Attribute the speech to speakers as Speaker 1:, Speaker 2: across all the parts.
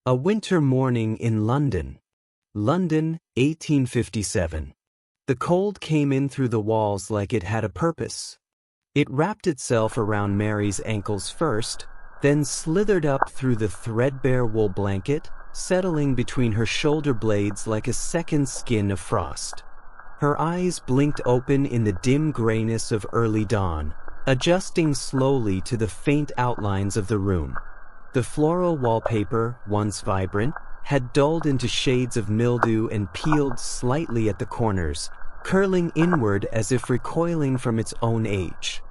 Speaker 1: A winter morning in London. London, 1857. The cold came in through the walls like it had a purpose. It wrapped itself around Mary's ankles first, then slithered up through the threadbare wool blanket, settling between her shoulder blades like a second skin of frost. Her eyes blinked open in the dim grayness of early dawn, adjusting slowly to the faint outlines of the room. The floral wallpaper, once vibrant, had dulled into shades of mildew and peeled slightly at the corners, curling inward as if recoiling from its own age.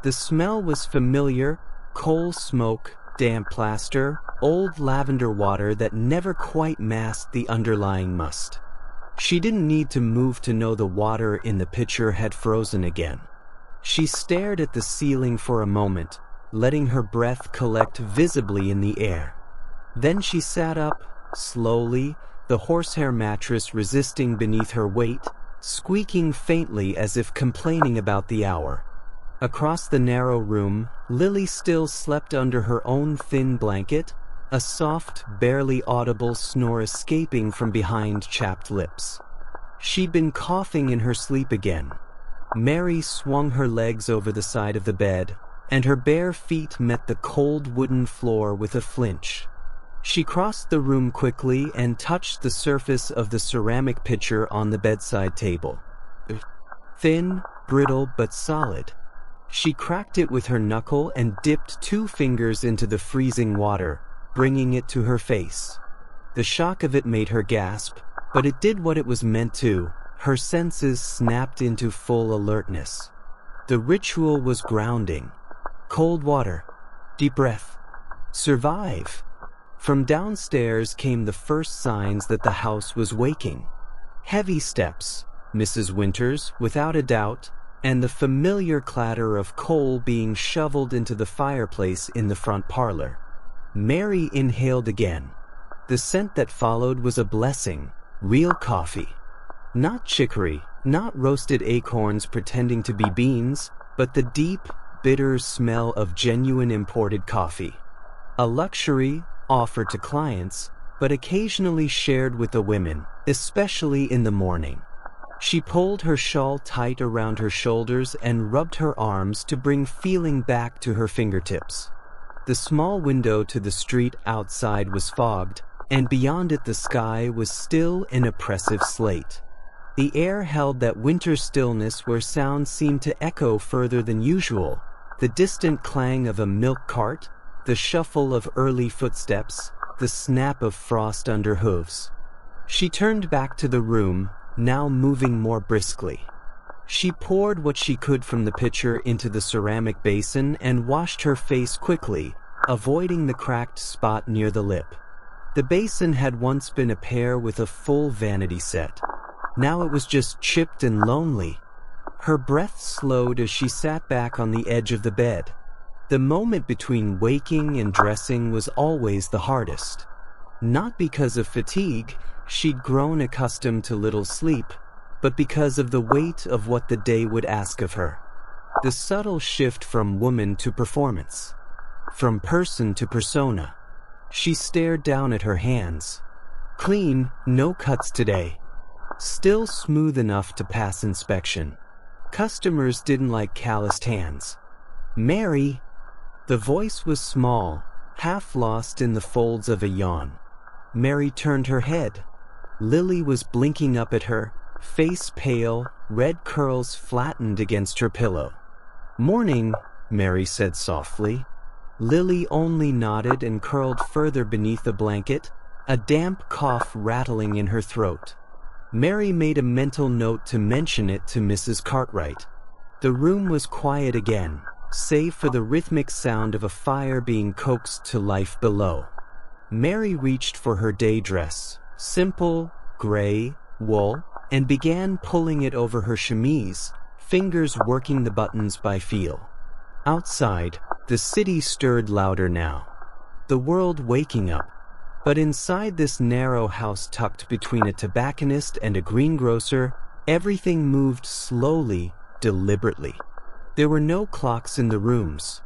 Speaker 1: The smell was familiar: coal smoke, damp plaster, old lavender water that never quite masked the underlying must. She didn't need to move to know the water in the pitcher had frozen again. She stared at the ceiling for a moment, letting her breath collect visibly in the air. Then she sat up, slowly, the horsehair mattress resisting beneath her weight, squeaking faintly as if complaining about the hour. Across the narrow room, Lily still slept under her own thin blanket, a soft, barely audible snore escaping from behind chapped lips. She'd been coughing in her sleep again. Mary swung her legs over the side of the bed, and her bare feet met the cold wooden floor with a flinch. She crossed the room quickly and touched the surface of the ceramic pitcher on the bedside table. Thin, brittle, but solid. She cracked it with her knuckle and dipped 2 fingers into the freezing water, bringing it to her face. The shock of it made her gasp, but it did what it was meant to. Her senses snapped into full alertness. The ritual was grounding. Cold water. Deep breath. Survive. From downstairs came the first signs that the house was waking. Heavy steps, Mrs. Winters, without a doubt, and the familiar clatter of coal being shoveled into the fireplace in the front parlor. Mary inhaled again. The scent that followed was a blessing. Real coffee. Not chicory, not roasted acorns pretending to be beans, but the deep, bitter smell of genuine imported coffee. A luxury offered to clients, but occasionally shared with the women, especially in the morning. She pulled her shawl tight around her shoulders and rubbed her arms to bring feeling back to her fingertips. The small window to the street outside was fogged, and beyond it the sky was still an oppressive slate. The air held that winter stillness where sound seemed to echo further than usual. The distant clang of a milk cart, the shuffle of early footsteps, the snap of frost under hooves. She turned back to the room, now moving more briskly. She poured what she could from the pitcher into the ceramic basin and washed her face quickly, avoiding the cracked spot near the lip. The basin had once been a pair with a full vanity set. Now it was just chipped and lonely. Her breath slowed as she sat back on the edge of the bed. The moment between waking and dressing was always the hardest. Not because of fatigue, she'd grown accustomed to little sleep, but because of the weight of what the day would ask of her. The subtle shift from woman to performance. From person to persona. She stared down at her hands. Clean, no cuts today. Still smooth enough to pass inspection. Customers didn't like calloused hands. Mary! The voice was small, half lost in the folds of a yawn. Mary turned her head. Lily was blinking up at her, face pale, red curls flattened against her pillow. Morning, Mary said softly. Lily only nodded and curled further beneath the blanket, a damp cough rattling in her throat. Mary made a mental note to mention it to Mrs. Cartwright. The room was quiet again, save for the rhythmic sound of a fire being coaxed to life below. Mary reached for her day dress, simple, gray, wool, and began pulling it over her chemise, fingers working the buttons by feel. Outside, the city stirred louder now. The world waking up. But inside this narrow house tucked between a tobacconist and a greengrocer, everything moved slowly, deliberately. There were no clocks in the rooms.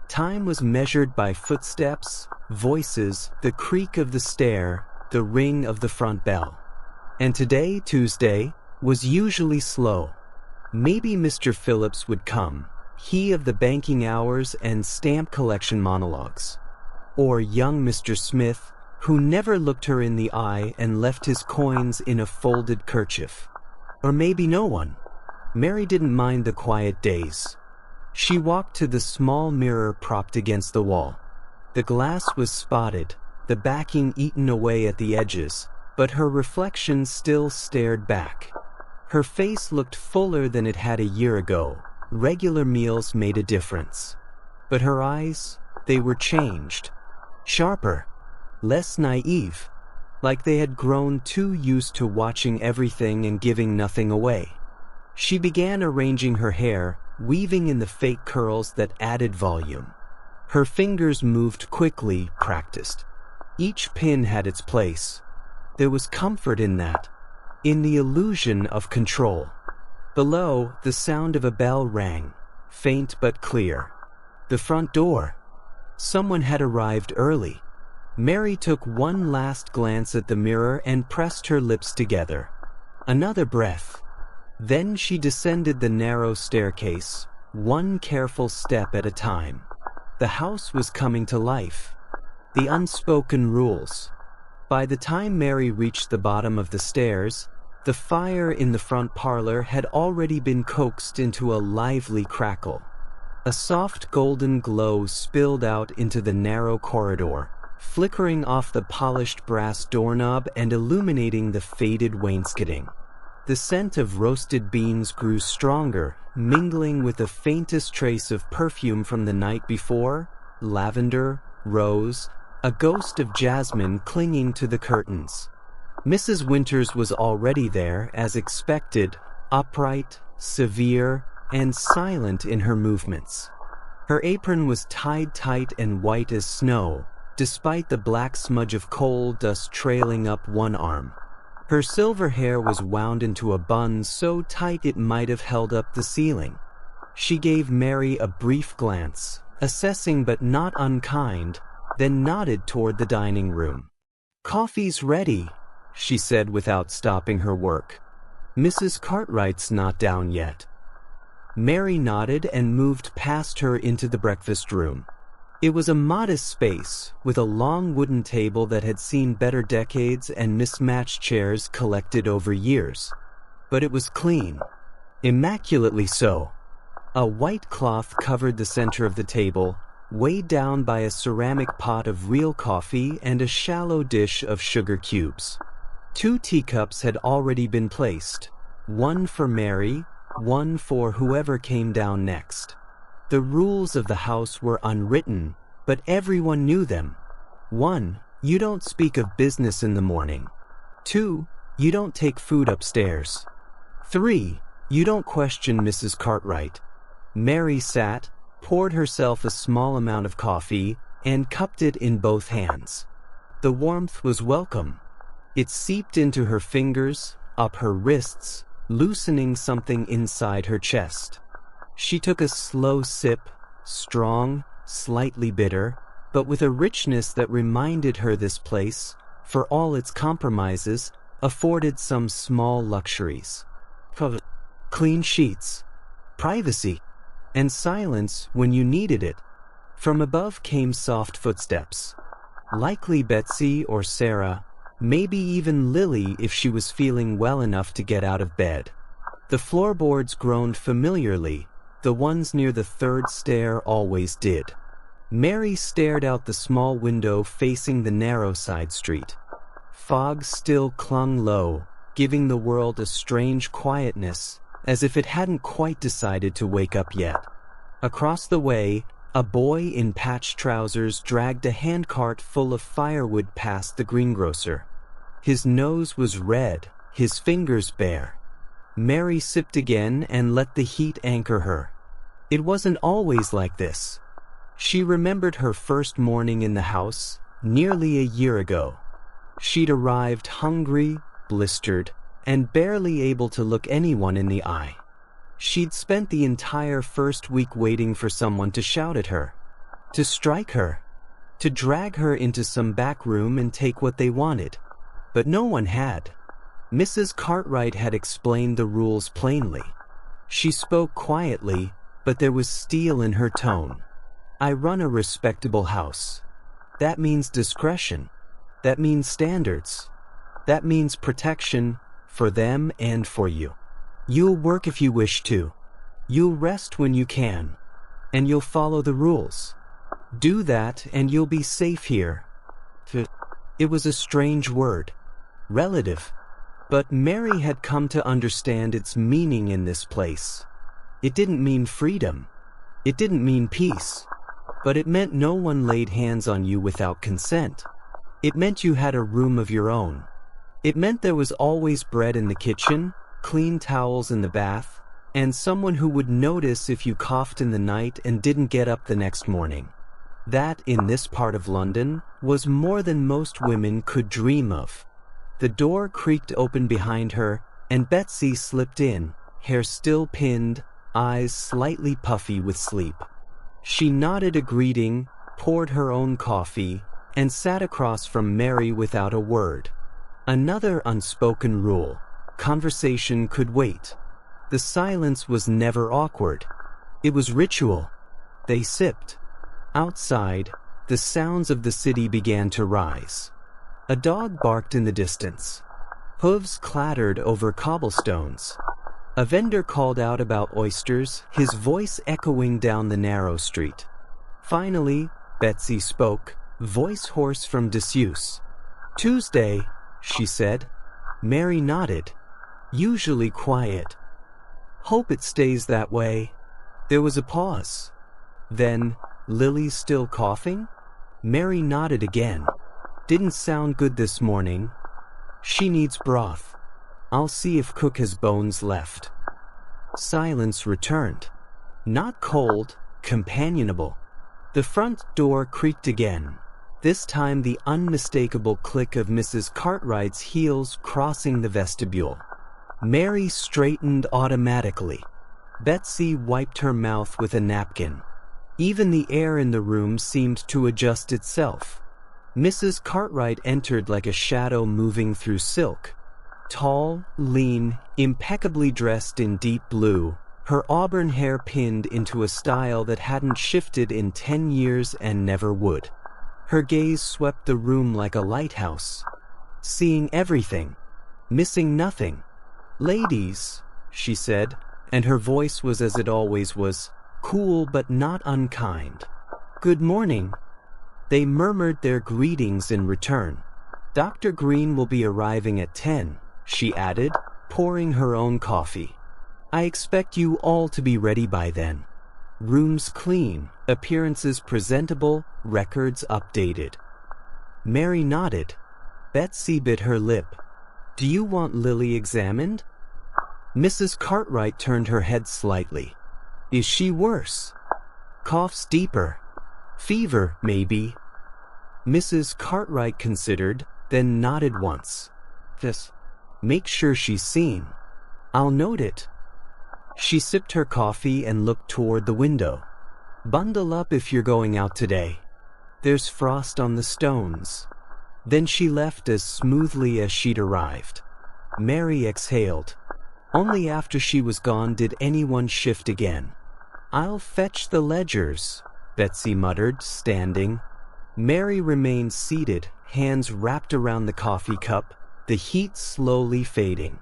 Speaker 1: Time was measured by footsteps, voices, the creak of the stair, the ring of the front bell. And today, Tuesday, was usually slow. Maybe Mr. Phillips would come, he of the banking hours and stamp collection monologues. Or young Mr. Smith, who never looked her in the eye and left his coins in a folded kerchief. Or maybe no one. Mary didn't mind the quiet days. She walked to the small mirror propped against the wall. The glass was spotted, the backing eaten away at the edges, but her reflection still stared back. Her face looked fuller than it had a year ago. Regular meals made a difference. But her eyes, they were changed. Sharper, less naive, like they had grown too used to watching everything and giving nothing away. She began arranging her hair, weaving in the fake curls that added volume. Her fingers moved quickly, practiced. Each pin had its place. There was comfort in that, in the illusion of control. Below, the sound of a bell rang, faint but clear. The front door. Someone had arrived early. Mary took one last glance at the mirror and pressed her lips together. Another breath. Then she descended the narrow staircase, one careful step at a time. The house was coming to life. The unspoken rules. By the time Mary reached the bottom of the stairs, the fire in the front parlor had already been coaxed into a lively crackle. A soft golden glow spilled out into the narrow corridor, flickering off the polished brass doorknob and illuminating the faded wainscoting. The scent of roasted beans grew stronger, mingling with the faintest trace of perfume from the night before, lavender, rose, a ghost of jasmine clinging to the curtains. Mrs. Winters was already there, as expected, upright, severe, and silent in her movements. Her apron was tied tight and white as snow, despite the black smudge of coal dust trailing up one arm. Her silver hair was wound into a bun so tight it might have held up the ceiling. She gave Mary a brief glance, assessing but not unkind, then nodded toward the dining room. "Coffee's ready," she said without stopping her work. "Mrs. Cartwright's not down yet." Mary nodded and moved past her into the breakfast room. It was a modest space, with a long wooden table that had seen better decades and mismatched chairs collected over years. But it was clean. Immaculately so. A white cloth covered the center of the table, weighed down by a ceramic pot of real coffee and a shallow dish of sugar cubes. 2 teacups had already been placed, one for Mary, one for whoever came down next. The rules of the house were unwritten, but everyone knew them. 1, you don't speak of business in the morning. 2, you don't take food upstairs. 3, you don't question Mrs. Cartwright. Mary sat, poured herself a small amount of coffee, and cupped it in both hands. The warmth was welcome. It seeped into her fingers, up her wrists, loosening something inside her chest. She took a slow sip, strong, slightly bitter, but with a richness that reminded her this place, for all its compromises, afforded some small luxuries. Clean sheets, privacy, and silence when you needed it. From above came soft footsteps. Likely Betsy or Sarah, maybe even Lily if she was feeling well enough to get out of bed. The floorboards groaned familiarly. The ones near the 3rd stair always did. Mary stared out the small window facing the narrow side street. Fog still clung low, giving the world a strange quietness, as if it hadn't quite decided to wake up yet. Across the way, a boy in patched trousers dragged a handcart full of firewood past the greengrocer. His nose was red, his fingers bare. Mary sipped again and let the heat anchor her. It wasn't always like this. She remembered her first morning in the house, nearly a year ago. She'd arrived hungry, blistered, and barely able to look anyone in the eye. She'd spent the entire first week waiting for someone to shout at her, to strike her, to drag her into some back room and take what they wanted. But no one had. Mrs. Cartwright had explained the rules plainly. She spoke quietly, but there was steel in her tone. I run a respectable house. That means discretion. That means standards. That means protection for them and for you. You'll work if you wish to. You'll rest when you can. And you'll follow the rules. Do that and you'll be safe here. It was a strange word. Relative. But Mary had come to understand its meaning in this place. It didn't mean freedom. It didn't mean peace. But it meant no one laid hands on you without consent. It meant you had a room of your own. It meant there was always bread in the kitchen, clean towels in the bath, and someone who would notice if you coughed in the night and didn't get up the next morning. That, in this part of London, was more than most women could dream of. The door creaked open behind her, and Betsy slipped in, hair still pinned, eyes slightly puffy with sleep. She nodded a greeting, poured her own coffee, and sat across from Mary without a word. Another unspoken rule: conversation could wait. The silence was never awkward. It was ritual. They sipped. Outside, the sounds of the city began to rise. A dog barked in the distance. Hooves clattered over cobblestones. A vendor called out about oysters, his voice echoing down the narrow street. Finally, Betsy spoke, voice hoarse from disuse. "Tuesday," she said. Mary nodded. "Usually quiet." "Hope it stays that way." There was a pause. Then, "Lily's still coughing?" Mary nodded again. "Didn't sound good this morning. She needs broth. I'll see if cook has bones left." Silence returned. Not cold, companionable. The front door creaked again. This time the unmistakable click of Mrs. Cartwright's heels crossing the vestibule. Mary straightened automatically. Betsy wiped her mouth with a napkin. Even the air in the room seemed to adjust itself. Mrs. Cartwright entered like a shadow moving through silk. Tall, lean, impeccably dressed in deep blue, her auburn hair pinned into a style that hadn't shifted in 10 years and never would. Her gaze swept the room like a lighthouse, seeing everything, missing nothing. "Ladies," she said, and her voice was as it always was, cool but not unkind. "Good morning." They murmured their greetings in return. "Dr. Green will be arriving at 10, she added, pouring her own coffee. "I expect you all to be ready by then. Rooms clean, appearances presentable, records updated." Mary nodded. Betsy bit her lip. "Do you want Lily examined?" Mrs. Cartwright turned her head slightly. "Is she worse?" "Coughs deeper. Fever, maybe." Mrs. Cartwright considered, then nodded once. "This. Make sure she's seen. I'll note it." She sipped her coffee and looked toward the window. "Bundle up if you're going out today. There's frost on the stones." Then she left as smoothly as she'd arrived. Mary exhaled. Only after she was gone did anyone shift again. "I'll fetch the ledgers," Betsy muttered, standing. Mary remained seated, hands wrapped around the coffee cup, the heat slowly fading.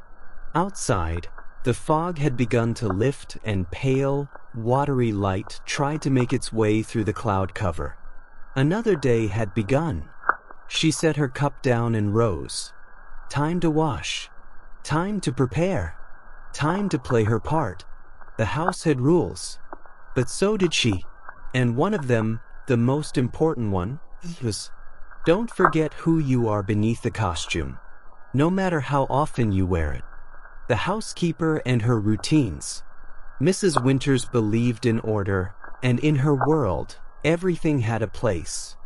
Speaker 1: Outside, the fog had begun to lift and pale, watery light tried to make its way through the cloud cover. Another day had begun. She set her cup down and rose. Time to wash. Time to prepare. Time to play her part. The house had rules. But so did she. And one of them, the most important one, was, don't forget who you are beneath the costume, no matter how often you wear it. The housekeeper and her routines. Mrs. Winters believed in order, and in her world, everything had a place.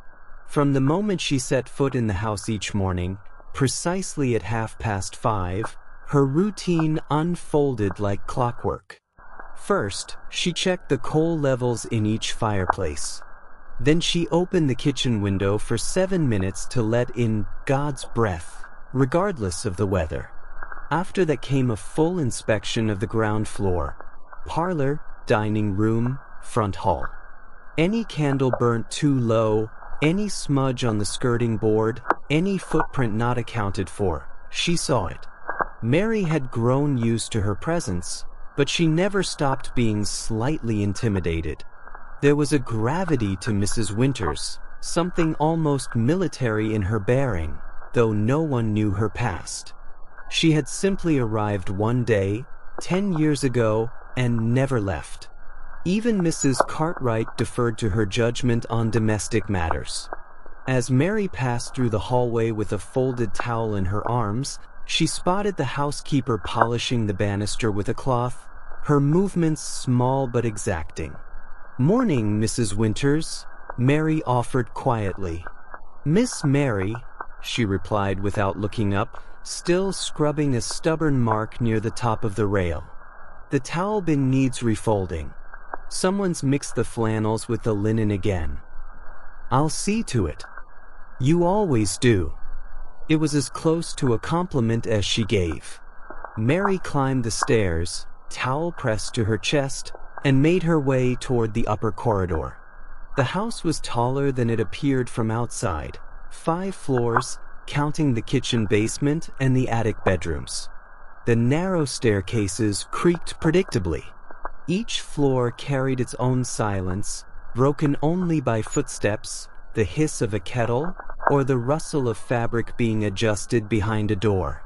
Speaker 1: From the moment she set foot in the house each morning, precisely at 5:30, her routine unfolded like clockwork. First, she checked the coal levels in each fireplace. Then she opened the kitchen window for 7 minutes to let in God's breath, regardless of the weather. After that came a full inspection of the ground floor, parlor, dining room, front hall. Any candle burnt too low, any smudge on the skirting board, any footprint not accounted for, she saw it. Mary had grown used to her presence, but she never stopped being slightly intimidated. There was a gravity to Mrs. Winters, something almost military in her bearing, though no one knew her past. She had simply arrived one day, 10 years ago, and never left. Even Mrs. Cartwright deferred to her judgment on domestic matters. As Mary passed through the hallway with a folded towel in her arms, she spotted the housekeeper polishing the banister with a cloth, her movements small but exacting. "Morning, Mrs. Winters," Mary offered quietly. "Miss Mary," she replied without looking up, still scrubbing a stubborn mark near the top of the rail. "The towel bin needs refolding. Someone's mixed the flannels with the linen again." "I'll see to it." "You always do." It was as close to a compliment as she gave. Mary climbed the stairs, towel pressed to her chest, and made her way toward the upper corridor. The house was taller than it appeared from outside, 5 floors, counting the kitchen basement and the attic bedrooms. The narrow staircases creaked predictably. Each floor carried its own silence, broken only by footsteps, the hiss of a kettle, or the rustle of fabric being adjusted behind a door.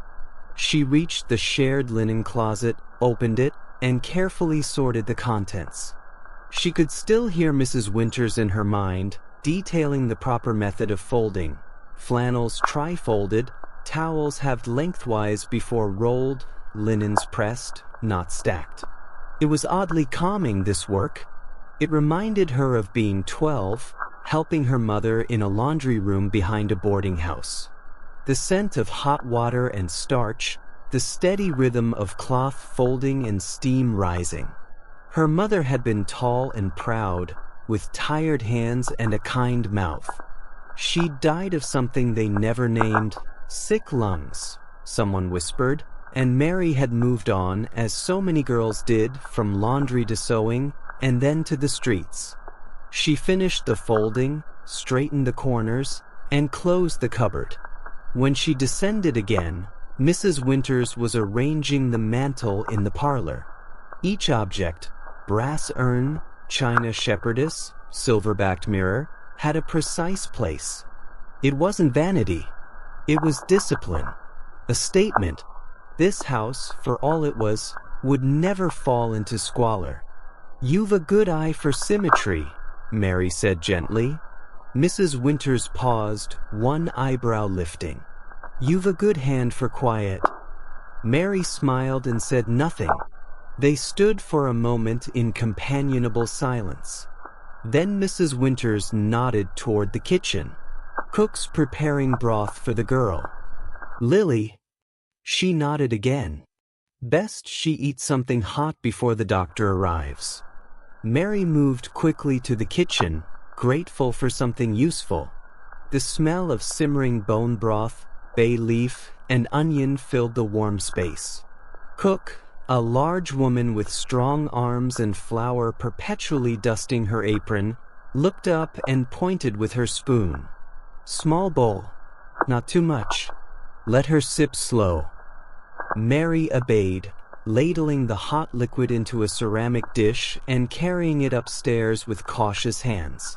Speaker 1: She reached the shared linen closet, opened it, and carefully sorted the contents. She could still hear Mrs. Winters in her mind, detailing the proper method of folding. Flannels tri-folded, towels halved lengthwise before rolled, linens pressed, not stacked. It was oddly calming, this work. It reminded her of being 12, helping her mother in a laundry room behind a boarding house. The scent of hot water and starch, the steady rhythm of cloth folding and steam rising. Her mother had been tall and proud, with tired hands and a kind mouth. She'd died of something they never named, sick lungs, someone whispered, and Mary had moved on, as so many girls did, from laundry to sewing, and then to the streets. She finished the folding, straightened the corners, and closed the cupboard. When she descended again, Mrs. Winters was arranging the mantel in the parlor. Each object, brass urn, china shepherdess, silver-backed mirror, had a precise place. It wasn't vanity. It was discipline. A statement. This house, for all it was, would never fall into squalor. "You've a good eye for symmetry," Mary said gently. Mrs. Winters paused, one eyebrow lifting. "You've a good hand for quiet." Mary smiled and said nothing. They stood for a moment in companionable silence. Then Mrs. Winters nodded toward the kitchen. "Cook's preparing broth for the girl." "Lily?" She nodded again. "Best she eat something hot before the doctor arrives." Mary moved quickly to the kitchen, grateful for something useful. The smell of simmering bone broth, bay leaf, and onion filled the warm space. Cook, a large woman with strong arms and flour perpetually dusting her apron, looked up and pointed with her spoon. "Small bowl. Not too much. Let her sip slow." Mary obeyed, ladling the hot liquid into a ceramic dish and carrying it upstairs with cautious hands.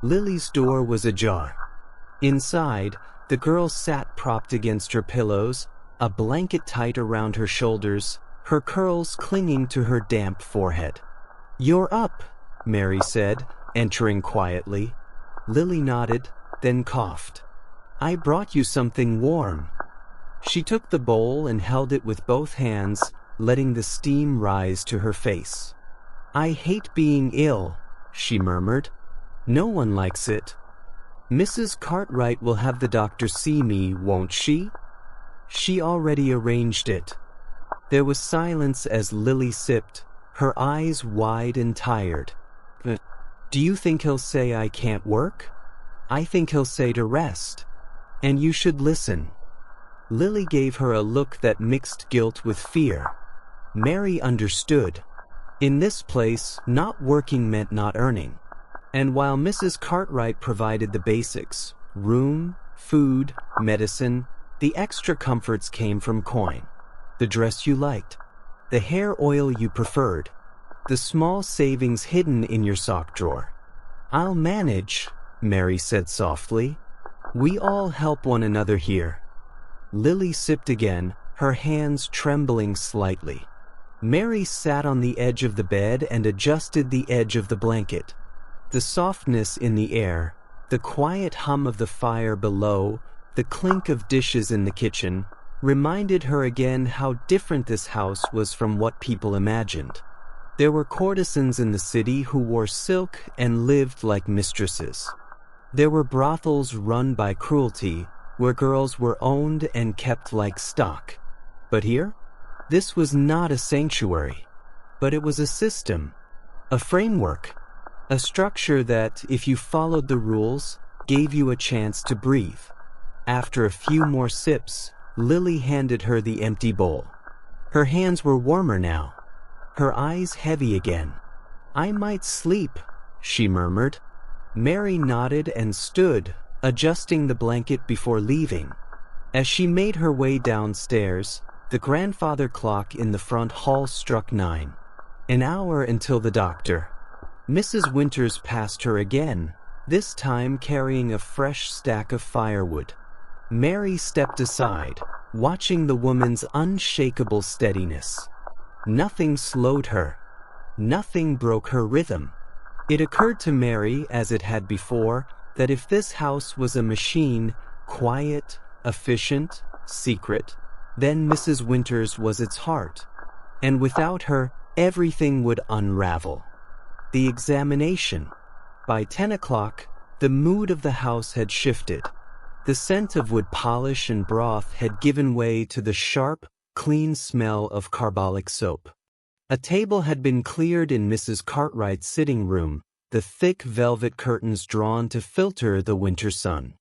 Speaker 1: Lily's door was ajar. Inside, the girl sat propped against her pillows, a blanket tight around her shoulders, her curls clinging to her damp forehead. "You're up," Mary said, entering quietly. Lily nodded, then coughed. "I brought you something warm." She took the bowl and held it with both hands, letting the steam rise to her face. "I hate being ill," she murmured. "No one likes it." "Mrs. Cartwright will have the doctor see me, won't she?" "She already arranged it." There was silence as Lily sipped, her eyes wide and tired. Do you think he'll say I can't work? I think he'll say to rest. And you should listen. Lily gave her a look that mixed guilt with fear. Mary understood. In this place, not working meant not earning. And while Mrs. Cartwright provided the basics, room, food, medicine, the extra comforts came from coin. The dress you liked, the hair oil you preferred, the small savings hidden in your sock drawer. I'll manage, Mary said softly. We all help one another here. Lily sipped again, her hands trembling slightly. Mary sat on the edge of the bed and adjusted the edge of the blanket. The softness in the air, the quiet hum of the fire below, the clink of dishes in the kitchen, reminded her again how different this house was from what people imagined. There were courtesans in the city who wore silk and lived like mistresses. There were brothels run by cruelty, where girls were owned and kept like stock. But here? This was not a sanctuary, but it was a system, a framework, a structure that, if you followed the rules, gave you a chance to breathe. After a few more sips, Lily handed her the empty bowl. Her hands were warmer now, her eyes heavy again. I might sleep, she murmured. Mary nodded and stood, adjusting the blanket before leaving. As she made her way downstairs, the grandfather clock in the front hall struck 9. An hour until the doctor. Mrs. Winters passed her again, this time carrying a fresh stack of firewood. Mary stepped aside, watching the woman's unshakable steadiness. Nothing slowed her. Nothing broke her rhythm. It occurred to Mary, as it had before, that if this house was a machine, quiet, efficient, secret, then Mrs. Winters was its heart, and without her, everything would unravel. The examination. By 10 o'clock, the mood of the house had shifted. The scent of wood polish and broth had given way to the sharp, clean smell of carbolic soap. A table had been cleared in Mrs. Cartwright's sitting room, the thick velvet curtains drawn to filter the winter sun.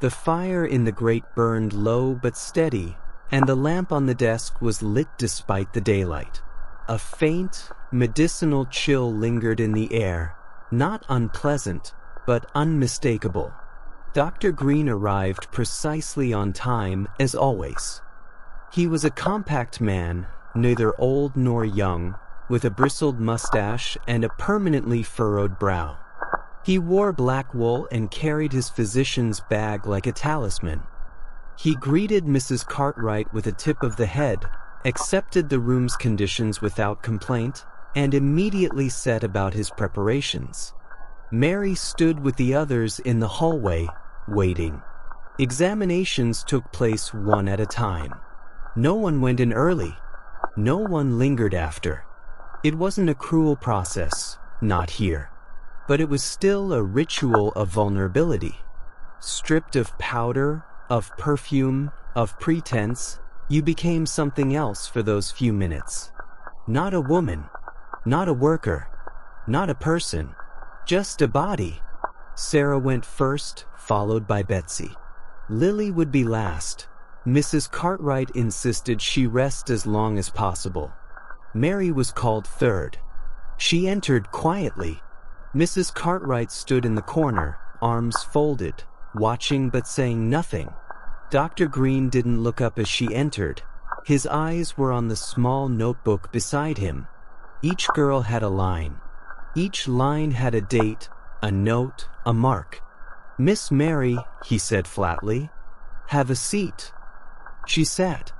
Speaker 1: The fire in the grate burned low but steady, and the lamp on the desk was lit despite the daylight. A faint, medicinal chill lingered in the air, not unpleasant, but unmistakable. Dr. Green arrived precisely on time, as always. He was a compact man, neither old nor young, with a bristled mustache and a permanently furrowed brow. He wore black wool and carried his physician's bag like a talisman. He greeted Mrs. Cartwright with a tip of the head, accepted the room's conditions without complaint, and immediately set about his preparations. Mary stood with the others in the hallway, waiting. Examinations took place one at a time. No one went in early. No one lingered after. It wasn't a cruel process, not here. But it was still a ritual of vulnerability. Stripped of powder, of perfume, of pretense, you became something else for those few minutes. Not a woman, not a worker, not a person, just a body. Sarah went first, followed by Betsy. Lily would be last. Mrs. Cartwright insisted she rest as long as possible. Mary was called third. She entered quietly. Mrs. Cartwright stood in the corner, arms folded, watching but saying nothing. Dr. Green didn't look up as she entered. His eyes were on the small notebook beside him. Each girl had a line. Each line had a date, a note, a mark. Miss Mary, he said flatly, have a seat. She sat.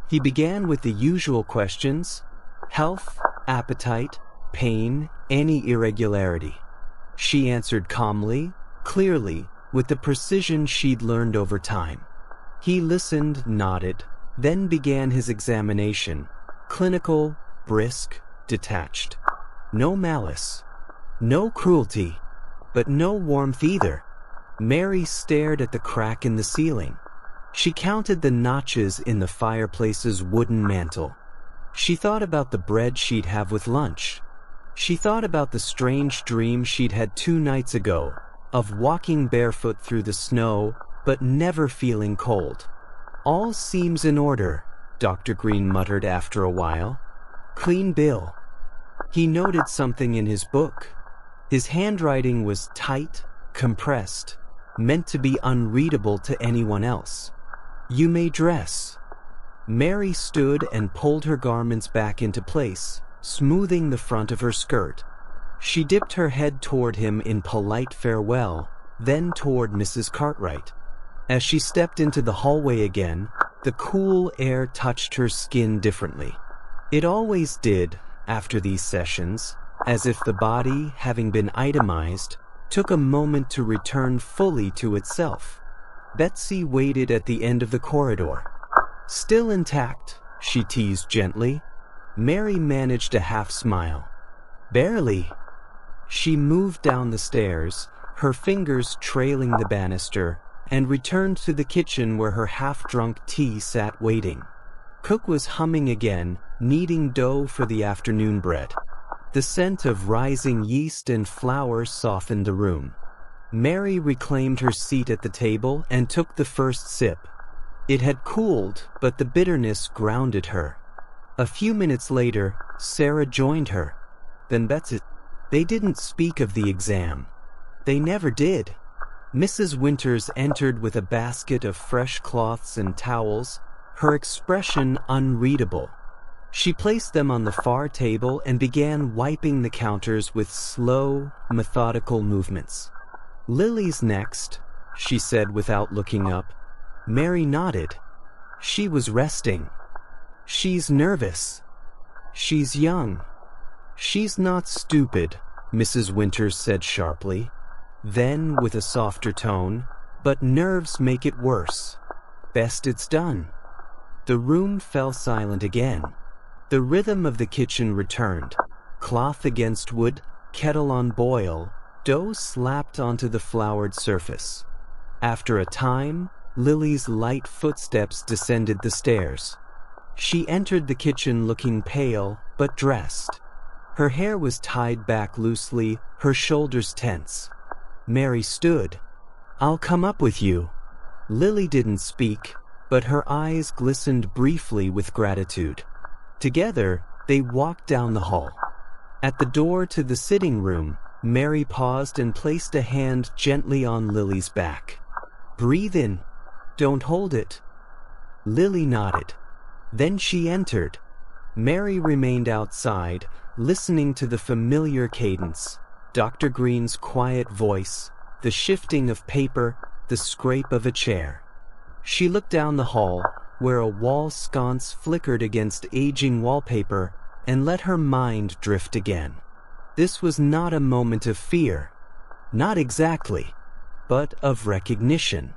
Speaker 1: He began with the usual questions: health, appetite, pain, any irregularity. She answered calmly, clearly, with the precision she'd learned over time. He listened, nodded, then began his examination, clinical, brisk, detached. No malice, no cruelty, but no warmth either. Mary stared at the crack in the ceiling. She counted the notches in the fireplace's wooden mantel. She thought about the bread she'd have with lunch. She thought about the strange dream she'd had 2 nights ago, of walking barefoot through the snow, but never feeling cold. "All seems in order," Dr. Green muttered after a while. "Clean bill." He noted something in his book. His handwriting was tight, compressed, meant to be unreadable to anyone else. "You may dress." Mary stood and pulled her garments back into place, smoothing the front of her skirt. She dipped her head toward him in polite farewell, then toward Mrs. Cartwright. As she stepped into the hallway again, the cool air touched her skin differently. It always did, after these sessions, as if the body, having been itemized, took a moment to return fully to itself. Betsy waited at the end of the corridor. "Still intact," she teased gently. Mary managed a half smile. "Barely." She moved down the stairs, her fingers trailing the banister, and returned to the kitchen where her half-drunk tea sat waiting. Cook was humming again, kneading dough for the afternoon bread. The scent of rising yeast and flour softened the room. Mary reclaimed her seat at the table and took the first sip. It had cooled, but the bitterness grounded her. A few minutes later, Sarah joined her. Then Betsy. They didn't speak of the exam. They never did. Mrs. Winters entered with a basket of fresh cloths and towels, her expression unreadable. She placed them on the far table and began wiping the counters with slow, methodical movements. "Lily's next," she said without looking up. Mary nodded. She was resting. "She's nervous. She's young. She's not stupid," Mrs. Winters said sharply. Then, with a softer tone, "But nerves make it worse. Best it's done." The room fell silent again. The rhythm of the kitchen returned. Cloth against wood, kettle on boil, dough slapped onto the floured surface. After a time, Lily's light footsteps descended the stairs. She entered the kitchen looking pale, but dressed. Her hair was tied back loosely, her shoulders tense. Mary stood. "I'll come up with you." Lily didn't speak, but her eyes glistened briefly with gratitude. Together, they walked down the hall. At the door to the sitting room, Mary paused and placed a hand gently on Lily's back. "Breathe in. Don't hold it." Lily nodded. Then she entered. Mary remained outside, listening to the familiar cadence, Dr. Green's quiet voice, the shifting of paper, the scrape of a chair. She looked down the hall, where a wall sconce flickered against aging wallpaper, and let her mind drift again. This was not a moment of fear. Not exactly, but of recognition.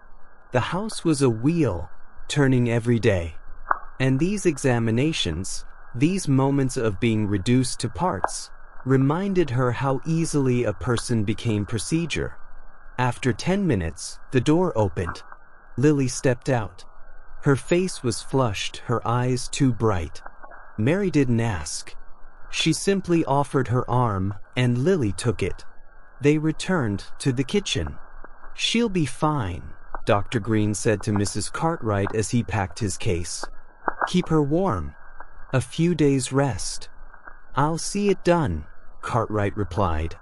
Speaker 1: The house was a wheel, turning every day. And these examinations, these moments of being reduced to parts, reminded her how easily a person became procedure. After 10 minutes, the door opened. Lily stepped out. Her face was flushed, her eyes too bright. Mary didn't ask. She simply offered her arm, and Lily took it. They returned to the kitchen. "She'll be fine," Dr. Green said to Mrs. Cartwright as he packed his case. "Keep her warm. A few days' rest." "I'll see it done," Cartwright replied.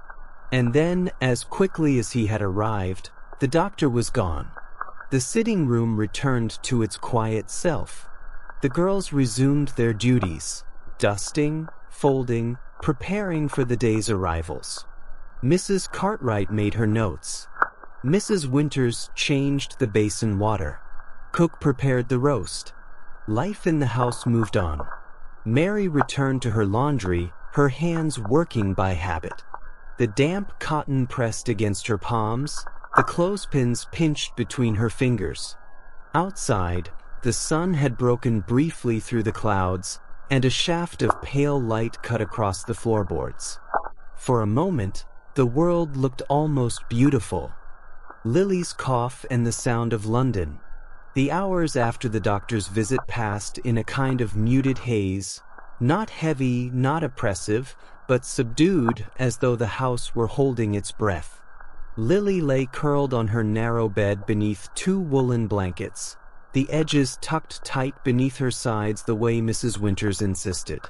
Speaker 1: And then, as quickly as he had arrived, the doctor was gone. The sitting room returned to its quiet self. The girls resumed their duties, dusting, folding, preparing for the day's arrivals. Mrs. Cartwright made her notes. Mrs. Winters changed the basin water. Cook prepared the roast. Life in the house moved on. Mary returned to her laundry, her hands working by habit. The damp cotton pressed against her palms, the clothespins pinched between her fingers. Outside, the sun had broken briefly through the clouds, and a shaft of pale light cut across the floorboards. For a moment, the world looked almost beautiful. Lily's cough and the sound of London. The hours after the doctor's visit passed in a kind of muted haze, not heavy, not oppressive, but subdued, as though the house were holding its breath. Lily lay curled on her narrow bed beneath 2 woolen blankets, the edges tucked tight beneath her sides the way Mrs. Winters insisted.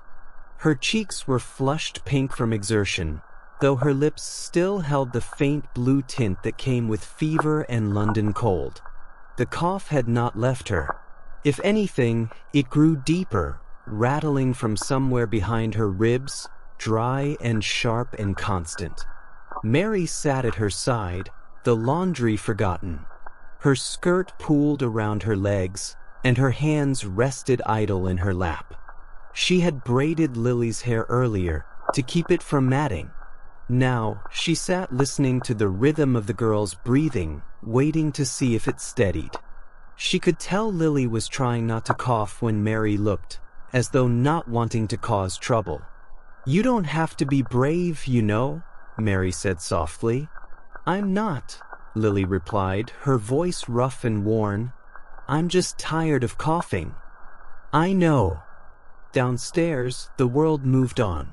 Speaker 1: Her cheeks were flushed pink from exertion, though her lips still held the faint blue tint that came with fever and London cold. The cough had not left her. If anything, it grew deeper, rattling from somewhere behind her ribs, dry and sharp and constant. Mary sat at her side, the laundry forgotten. Her skirt pooled around her legs, and her hands rested idle in her lap. She had braided Lily's hair earlier to keep it from matting. Now she sat listening to the rhythm of the girl's breathing, waiting to see if it steadied. She could tell Lily was trying not to cough when Mary looked, as though not wanting to cause trouble. "You don't have to be brave, you know," Mary said softly. "I'm not," Lily replied, her voice rough and worn. "I'm just tired of coughing." "I know." Downstairs, the world moved on.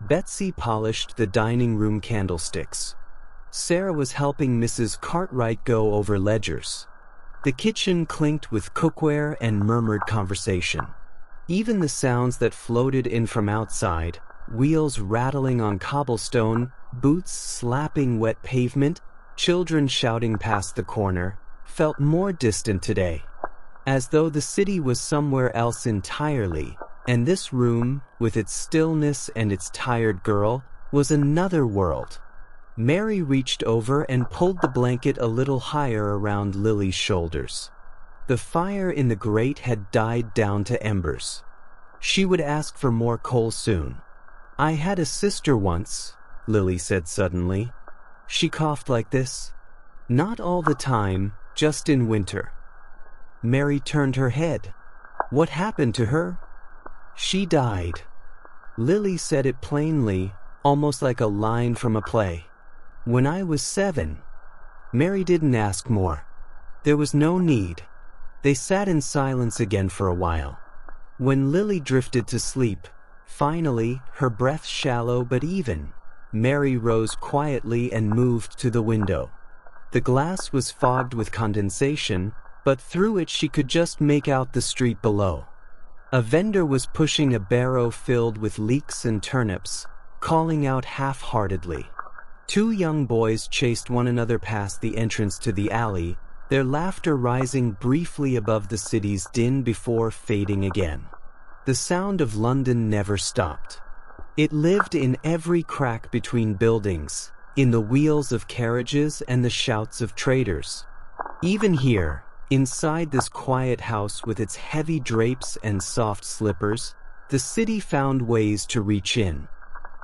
Speaker 1: Betsy polished the dining room candlesticks. Sarah was helping Mrs. Cartwright go over ledgers. The kitchen clinked with cookware and murmured conversation. Even the sounds that floated in from outside, wheels rattling on cobblestone, boots slapping wet pavement, children shouting past the corner, felt more distant today, as though the city was somewhere else entirely, and this room, with its stillness and its tired girl, was another world. Mary reached over and pulled the blanket a little higher around Lily's shoulders. The fire in the grate had died down to embers. She would ask for more coal soon. "I had a sister once," Lily said suddenly. She coughed like this. "Not all the time, just in winter." Mary turned her head. "What happened to her?" "She died." Lily said it plainly, almost like a line from a play. "When I was 7. Mary didn't ask more. There was no need. They sat in silence again for a while. When Lily drifted to sleep, finally, her breath shallow but even, Mary rose quietly and moved to the window. The glass was fogged with condensation, but through it she could just make out the street below. A vendor was pushing a barrow filled with leeks and turnips, calling out half-heartedly. 2 young boys chased one another past the entrance to the alley, their laughter rising briefly above the city's din before fading again. The sound of London never stopped. It lived in every crack between buildings, in the wheels of carriages and the shouts of traders. Even here, inside this quiet house with its heavy drapes and soft slippers, the city found ways to reach in.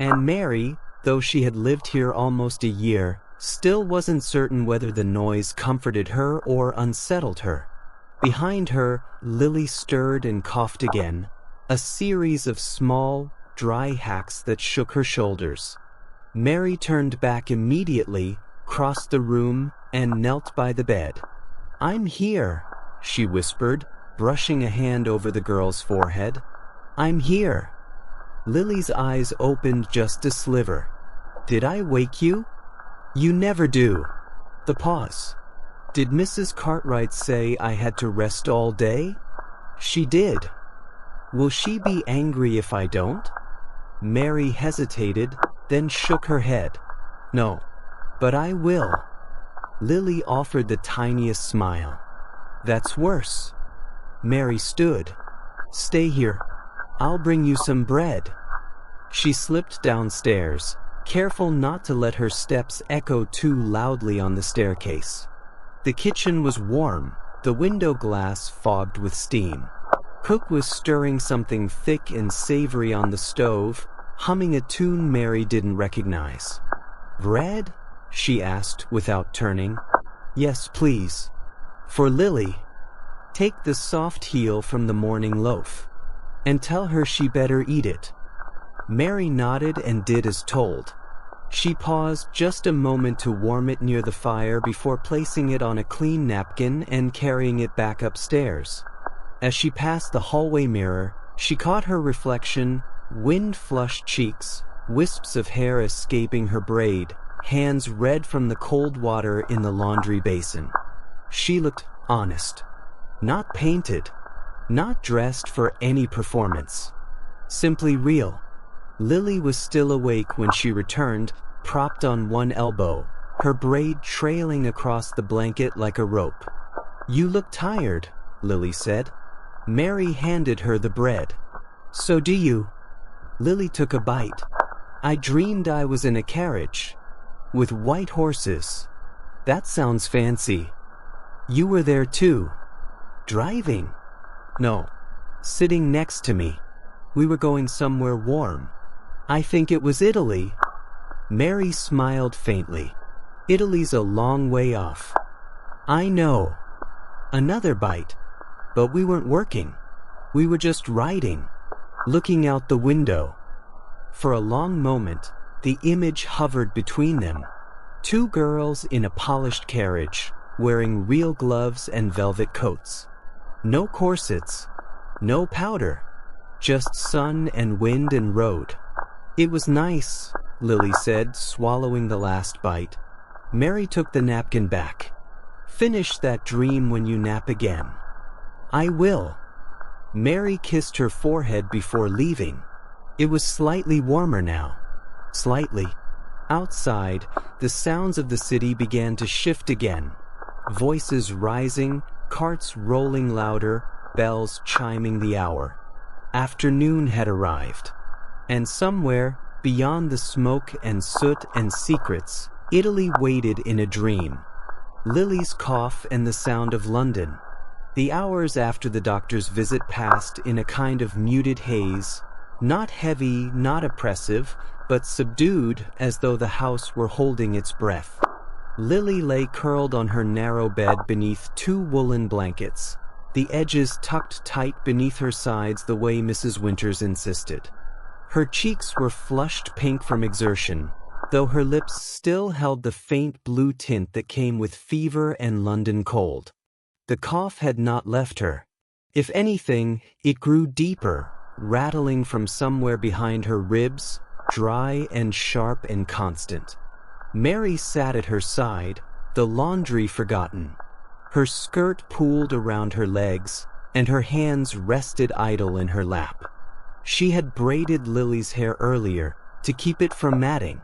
Speaker 1: And Mary, though she had lived here almost a year, still wasn't certain whether the noise comforted her or unsettled her. Behind her, Lily stirred and coughed again, a series of small, dry hacks that shook her shoulders. Mary turned back immediately, crossed the room, and knelt by the bed. "I'm here," she whispered, brushing a hand over the girl's forehead. "I'm here." Lily's eyes opened just a sliver. "Did I wake you?" "You never do." The pause. "Did Mrs. Cartwright say I had to rest all day?" "She did." "Will she be angry if I don't?" Mary hesitated, then shook her head. "No, but I will." Lily offered the tiniest smile. "That's worse." Mary stood. "Stay here. I'll bring you some bread." She slipped downstairs, careful not to let her steps echo too loudly on the staircase. The kitchen was warm, the window glass fogged with steam. Cook was stirring something thick and savory on the stove, humming a tune Mary didn't recognize. "Bread?" she asked without turning. "Yes, please." "For Lily. Take the soft heel from the morning loaf. And tell her she better eat it." Mary nodded and did as told. She paused just a moment to warm it near the fire before placing it on a clean napkin and carrying it back upstairs. As she passed the hallway mirror, she caught her reflection, wind-flushed cheeks, wisps of hair escaping her braid, hands red from the cold water in the laundry basin. She looked honest. Not painted. Not dressed for any performance. Simply real. Lily was still awake when she returned, propped on one elbow, her braid trailing across the blanket like a rope. "You look tired," Lily said. Mary handed her the bread. "So do you." Lily took a bite. "I dreamed I was in a carriage. With white horses. That sounds fancy. You were there too." "Driving?" "No. Sitting next to me. We were going somewhere warm. I think it was Italy." Mary smiled faintly. "Italy's a long way off." "I know." Another bite. "But we weren't working. We were just riding. Looking out the window." For a long moment, the image hovered between them. Two girls in a polished carriage, wearing real gloves and velvet coats. No corsets. No powder. Just sun and wind and road. "It was nice," Lily said, swallowing the last bite. Mary took the napkin back. "Finish that dream when you nap again." "I will." Mary kissed her forehead before leaving. It was slightly warmer now. Slightly. Outside, the sounds of the city began to shift again. Voices rising, carts rolling louder, bells chiming the hour. Afternoon had arrived. And somewhere, beyond the smoke and soot and secrets, Italy waited in a dream. Lily's cough and the sound of London. The hours after the doctor's visit passed in a kind of muted haze, not heavy, not oppressive, but subdued as though the house were holding its breath. Lily lay curled on her narrow bed beneath two woolen blankets, the edges tucked tight beneath her sides the way Mrs. Winters insisted. Her cheeks were flushed pink from exertion, though her lips still held the faint blue tint that came with fever and London cold. The cough had not left her. If anything, it grew deeper, rattling from somewhere behind her ribs, dry and sharp and constant. Mary sat at her side, the laundry forgotten. Her skirt pooled around her legs, and her hands rested idle in her lap. She had braided Lily's hair earlier to keep it from matting.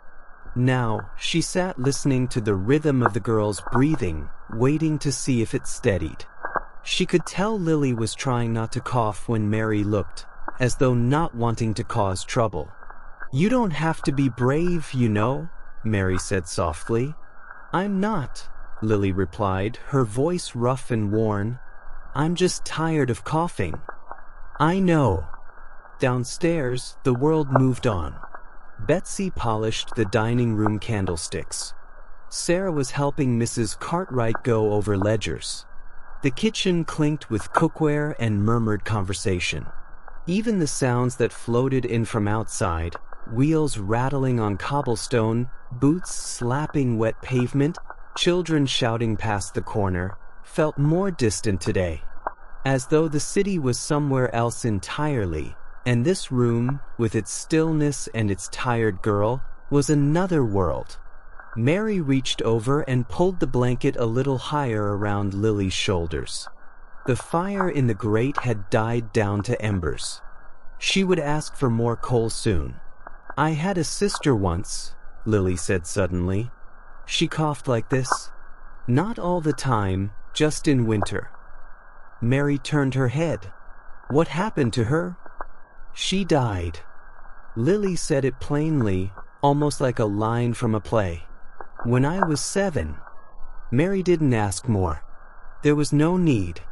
Speaker 1: Now, she sat listening to the rhythm of the girl's breathing, waiting to see if it steadied. She could tell Lily was trying not to cough when Mary looked, as though not wanting to cause trouble. "You don't have to be brave, you know," Mary said softly. "I'm not," Lily replied, her voice rough and worn. "I'm just tired of coughing." "I know." Downstairs, the world moved on. Betsy polished the dining room candlesticks. Sarah was helping Mrs. Cartwright go over ledgers. The kitchen clinked with cookware and murmured conversation. Even the sounds that floated in from outside, wheels rattling on cobblestone, boots slapping wet pavement, children shouting past the corner, felt more distant today. As though the city was somewhere else entirely, and this room, with its stillness and its tired girl, was another world. Mary reached over and pulled the blanket a little higher around Lily's shoulders. The fire in the grate had died down to embers. She would ask for more coal soon. "I had a sister once," Lily said suddenly. She coughed like this. "Not all the time, just in winter." Mary turned her head. "What happened to her?" "She died." Lily said it plainly, almost like a line from a play. "When I was 7. Mary didn't ask more. There was no need.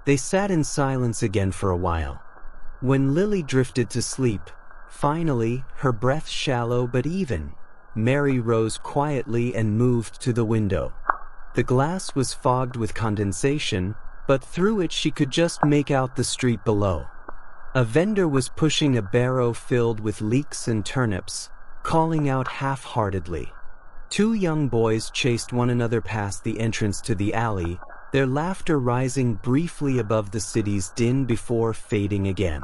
Speaker 1: They sat in silence again for a while. When Lily drifted to sleep, finally, her breath shallow but even, Mary rose quietly and moved to the window. The glass was fogged with condensation, but through it she could just make out the street below. A vendor was pushing a barrow filled with leeks and turnips, calling out half-heartedly. Two young boys chased one another past the entrance to the alley, their laughter rising briefly above the city's din before fading again.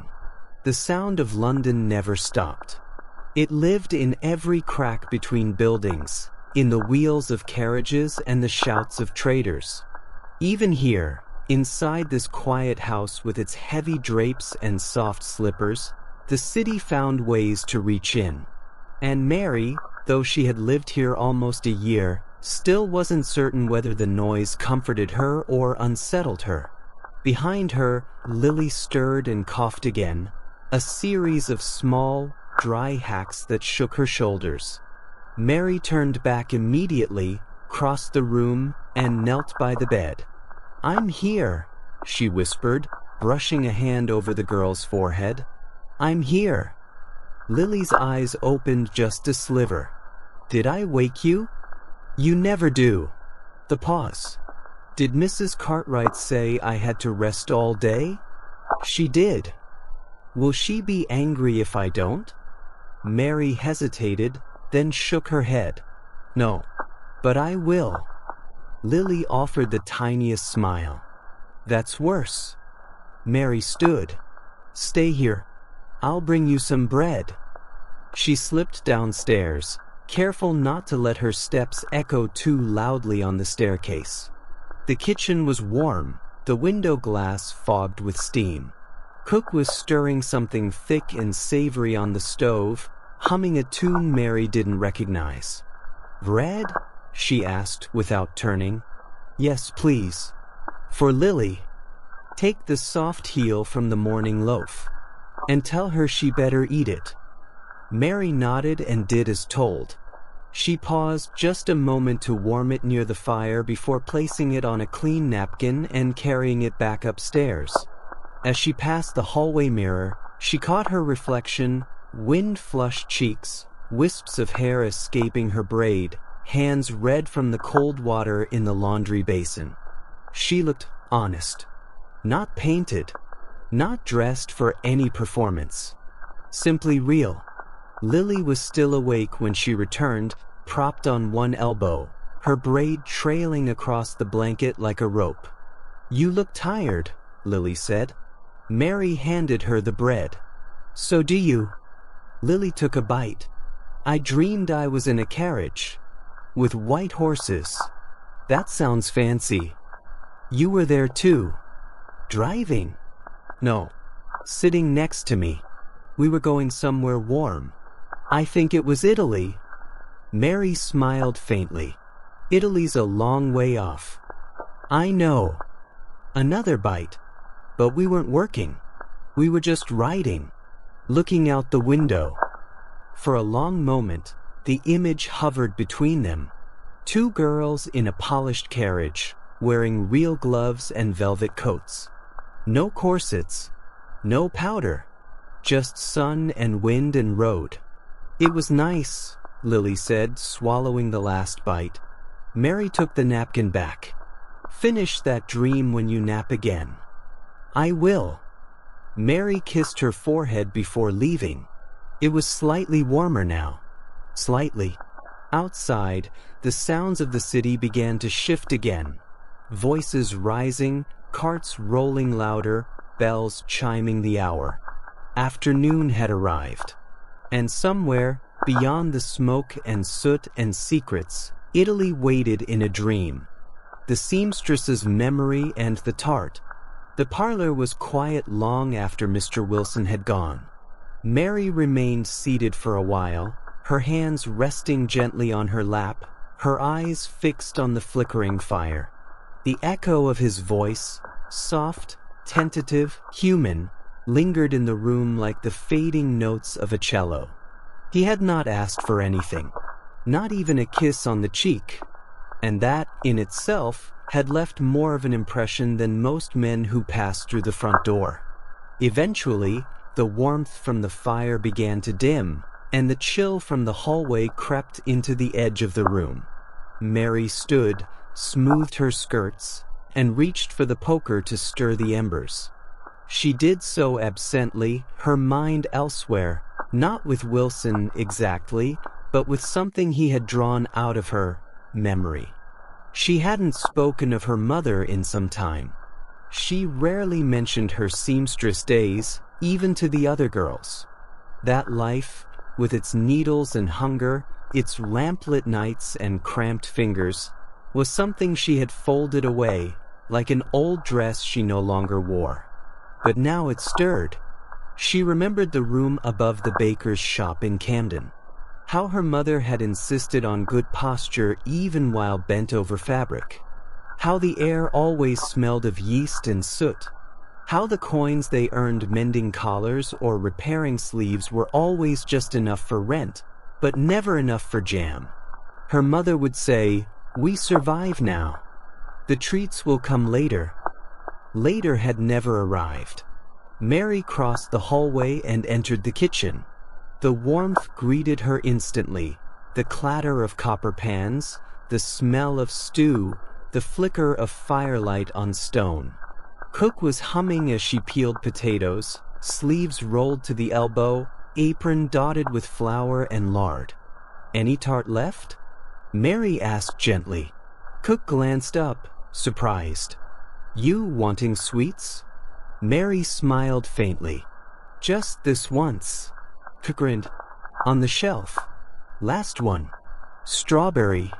Speaker 1: The sound of London never stopped. It lived in every crack between buildings, in the wheels of carriages and the shouts of traders. Even here, inside this quiet house with its heavy drapes and soft slippers, the city found ways to reach in. And Mary, though she had lived here almost a year, still wasn't certain whether the noise comforted her or unsettled her. Behind her, Lily stirred and coughed again, a series of small, dry hacks that shook her shoulders. Mary turned back immediately, crossed the room, and knelt by the bed. "I'm here," she whispered, brushing a hand over the girl's forehead. "I'm here." Lily's eyes opened just a sliver. "Did I wake you?" "You never do." The pause. "Did Mrs. Cartwright say I had to rest all day?" "She did." "Will she be angry if I don't?" Mary hesitated, then shook her head. "No, but I will." Lily offered the tiniest smile. "That's worse." Mary stood. "Stay here. I'll bring you some bread." She slipped downstairs, careful not to let her steps echo too loudly on the staircase. The kitchen was warm, the window glass fogged with steam. Cook was stirring something thick and savory on the stove, humming a tune Mary didn't recognize. "Bread?" she asked without turning. "Yes, please." "For Lily. Take the soft heel from the morning loaf. And tell her she better eat it." Mary nodded and did as told. She paused just a moment to warm it near the fire before placing it on a clean napkin and carrying it back upstairs. As she passed the hallway mirror, she caught her reflection, wind-flushed cheeks, wisps of hair escaping her braid, hands red from the cold water in the laundry basin. She looked honest. Not painted. Not dressed for any performance. Simply real. Lily was still awake when she returned, propped on one elbow, her braid trailing across the blanket like a rope. "You look tired," Lily said. Mary handed her the bread. "So do you." Lily took a bite. "I dreamed I was in a carriage. With white horses. That sounds fancy. You were there too." "Driving?" "No. Sitting next to me. We were going somewhere warm. I think it was Italy." Mary smiled faintly. "Italy's a long way off." "I know." Another bite. "But we weren't working. We were just riding. Looking out the window." For a long moment, the image hovered between them. Two girls in a polished carriage, wearing real gloves and velvet coats. No corsets. No powder. Just sun and wind and road. "It was nice," Lily said, swallowing the last bite. Mary took the napkin back. "Finish that dream when you nap again." "I will." Mary kissed her forehead before leaving. It was slightly warmer now. Slightly. Outside, the sounds of the city began to shift again. Voices rising, carts rolling louder, bells chiming the hour. Afternoon had arrived. And somewhere, beyond the smoke and soot and secrets, Italy waited in a dream. The seamstress's memory and the tart. The parlor was quiet long after Mr. Wilson had gone. Mary remained seated for a while, her hands resting gently on her lap, her eyes fixed on the flickering fire. The echo of his voice, soft, tentative, human, lingered in the room like the fading notes of a cello. He had not asked for anything, not even a kiss on the cheek, and that, in itself, had left more of an impression than most men who passed through the front door. Eventually, the warmth from the fire began to dim, and the chill from the hallway crept into the edge of the room. Mary stood, smoothed her skirts, and reached for the poker to stir the embers. She did so absently, her mind elsewhere, not with Wilson exactly, but with something he had drawn out of her, memory. She hadn't spoken of her mother in some time. She rarely mentioned her seamstress days, even to the other girls. That life, with its needles and hunger, its lamplit nights and cramped fingers, was something she had folded away, like an old dress she no longer wore. But now it stirred. She remembered the room above the baker's shop in Camden. How her mother had insisted on good posture even while bent over fabric. How the air always smelled of yeast and soot. How the coins they earned mending collars or repairing sleeves were always just enough for rent, but never enough for jam. Her mother would say, "We survive now. The treats will come later." Later had never arrived. Mary crossed the hallway and entered the kitchen. The warmth greeted her instantly, the clatter of copper pans, the smell of stew, the flicker of firelight on stone. Cook was humming as she peeled potatoes, sleeves rolled to the elbow, apron dotted with flour and lard. "Any tart left?" Mary asked gently. Cook glanced up, surprised. "You wanting sweets?" Mary smiled faintly. "Just this once." Cook grinned. "On the shelf. Last one. Strawberry."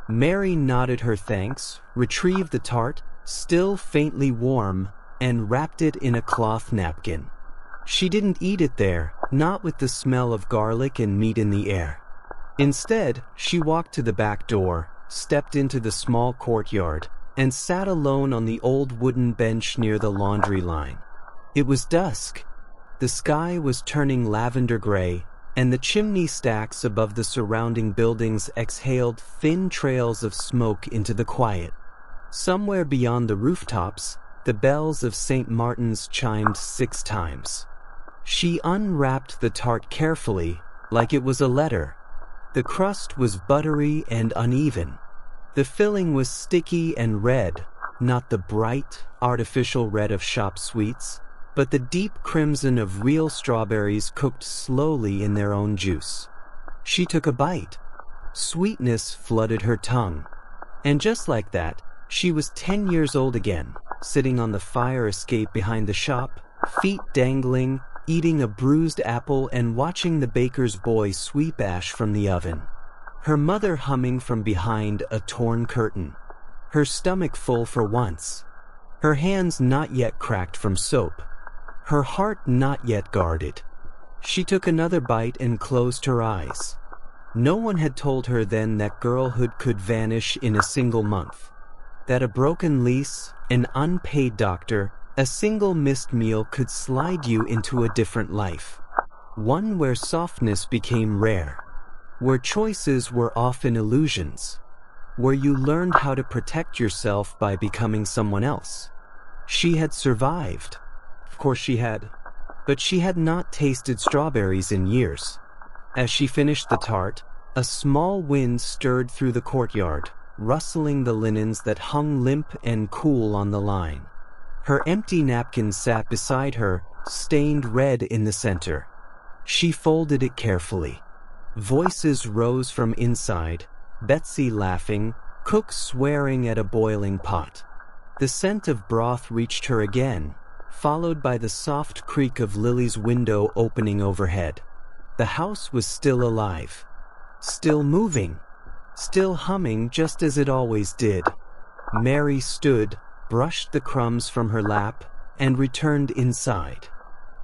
Speaker 1: Mary nodded her thanks, retrieved the tart, still faintly warm, and wrapped it in a cloth napkin. She didn't eat it there, not with the smell of garlic and meat in the air. Instead, she walked to the back door, stepped into the small courtyard, and sat alone on the old wooden bench near the laundry line. It was dusk. The sky was turning lavender gray, and the chimney stacks above the surrounding buildings exhaled thin trails of smoke into the quiet. Somewhere beyond the rooftops, the bells of St. Martin's chimed 6 times. She unwrapped the tart carefully, like it was a letter. The crust was buttery and uneven. The filling was sticky and red, not the bright, artificial red of shop sweets, but the deep crimson of real strawberries cooked slowly in their own juice. She took a bite. Sweetness flooded her tongue. And just like that, she was 10 years old again, sitting on the fire escape behind the shop, feet dangling, eating a bruised apple and watching the baker's boy sweep ash from the oven. Her mother humming from behind a torn curtain. Her stomach full for once. Her hands not yet cracked from soap. Her heart not yet guarded. She took another bite and closed her eyes. No one had told her then that girlhood could vanish in a single month. That a broken lease, an unpaid doctor, a single missed meal could slide you into a different life. One where softness became rare. Where choices were often illusions. Where you learned how to protect yourself by becoming someone else. She had survived. Of course she had. But she had not tasted strawberries in years. As she finished the tart, a small wind stirred through the courtyard, rustling the linens that hung limp and cool on the line. Her empty napkin sat beside her, stained red in the center. She folded it carefully. Voices rose from inside, Betsy laughing, Cook swearing at a boiling pot. The scent of broth reached her again, followed by the soft creak of Lily's window opening overhead. The house was still alive. Still moving. Still humming just as it always did. Mary stood, brushed the crumbs from her lap, and returned inside.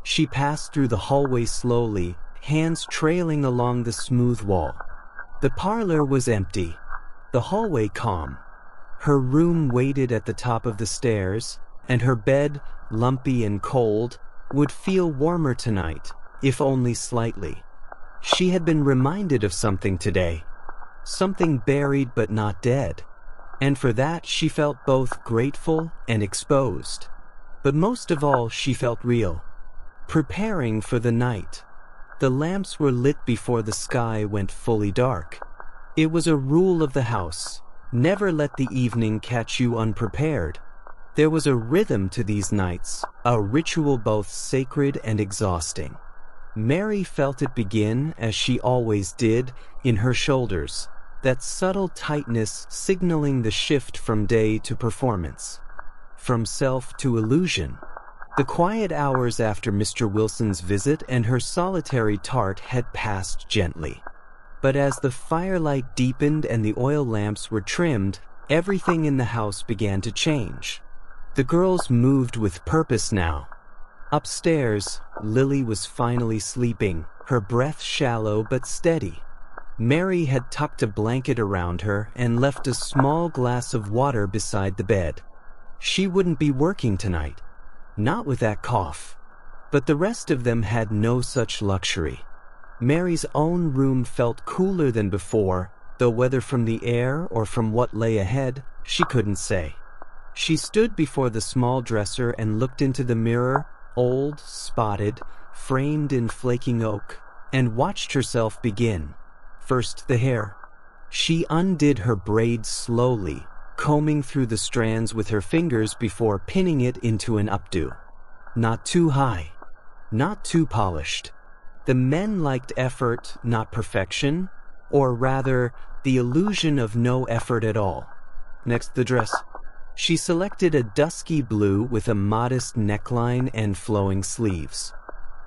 Speaker 1: She passed through the hallway slowly, hands trailing along the smooth wall. The parlor was empty. The hallway calm. Her room waited at the top of the stairs, and her bed, lumpy and cold, would feel warmer tonight, if only slightly. She had been reminded of something today. Something buried but not dead. And for that she felt both grateful and exposed. But most of all she felt real. Preparing for the night. The lamps were lit before the sky went fully dark. It was a rule of the house. Never let the evening catch you unprepared. There was a rhythm to these nights, a ritual both sacred and exhausting. Mary felt it begin, as she always did, in her shoulders, that subtle tightness signaling the shift from day to performance, from self to illusion. The quiet hours after Mr. Wilson's visit and her solitary tart had passed gently. But as the firelight deepened and the oil lamps were trimmed, everything in the house began to change. The girls moved with purpose now. Upstairs, Lily was finally sleeping, her breath shallow but steady. Mary had tucked a blanket around her and left a small glass of water beside the bed. She wouldn't be working tonight. Not with that cough. But the rest of them had no such luxury. Mary's own room felt cooler than before, though whether from the air or from what lay ahead, she couldn't say. She stood before the small dresser and looked into the mirror, old, spotted, framed in flaking oak, and watched herself begin. First the hair. She undid her braids slowly, combing through the strands with her fingers before pinning it into an updo. Not too high. Not too polished. The men liked effort, not perfection, or rather, the illusion of no effort at all. Next the dress. She selected a dusky blue with a modest neckline and flowing sleeves.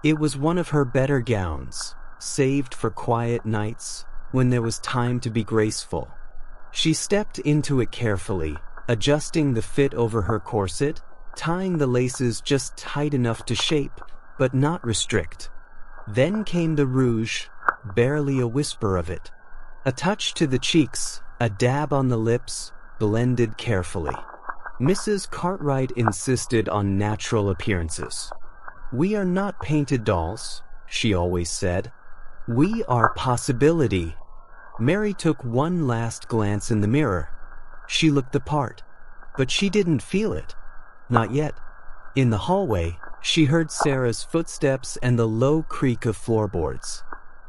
Speaker 1: It was one of her better gowns, saved for quiet nights when there was time to be graceful. She stepped into it carefully, adjusting the fit over her corset, tying the laces just tight enough to shape, but not restrict. Then came the rouge, barely a whisper of it. A touch to the cheeks, a dab on the lips, blended carefully. Mrs. Cartwright insisted on natural appearances. "We are not painted dolls," she always said. "We are possibility." Mary took one last glance in the mirror. She looked the part, but she didn't feel it. Not yet. In the hallway, she heard Sarah's footsteps and the low creak of floorboards.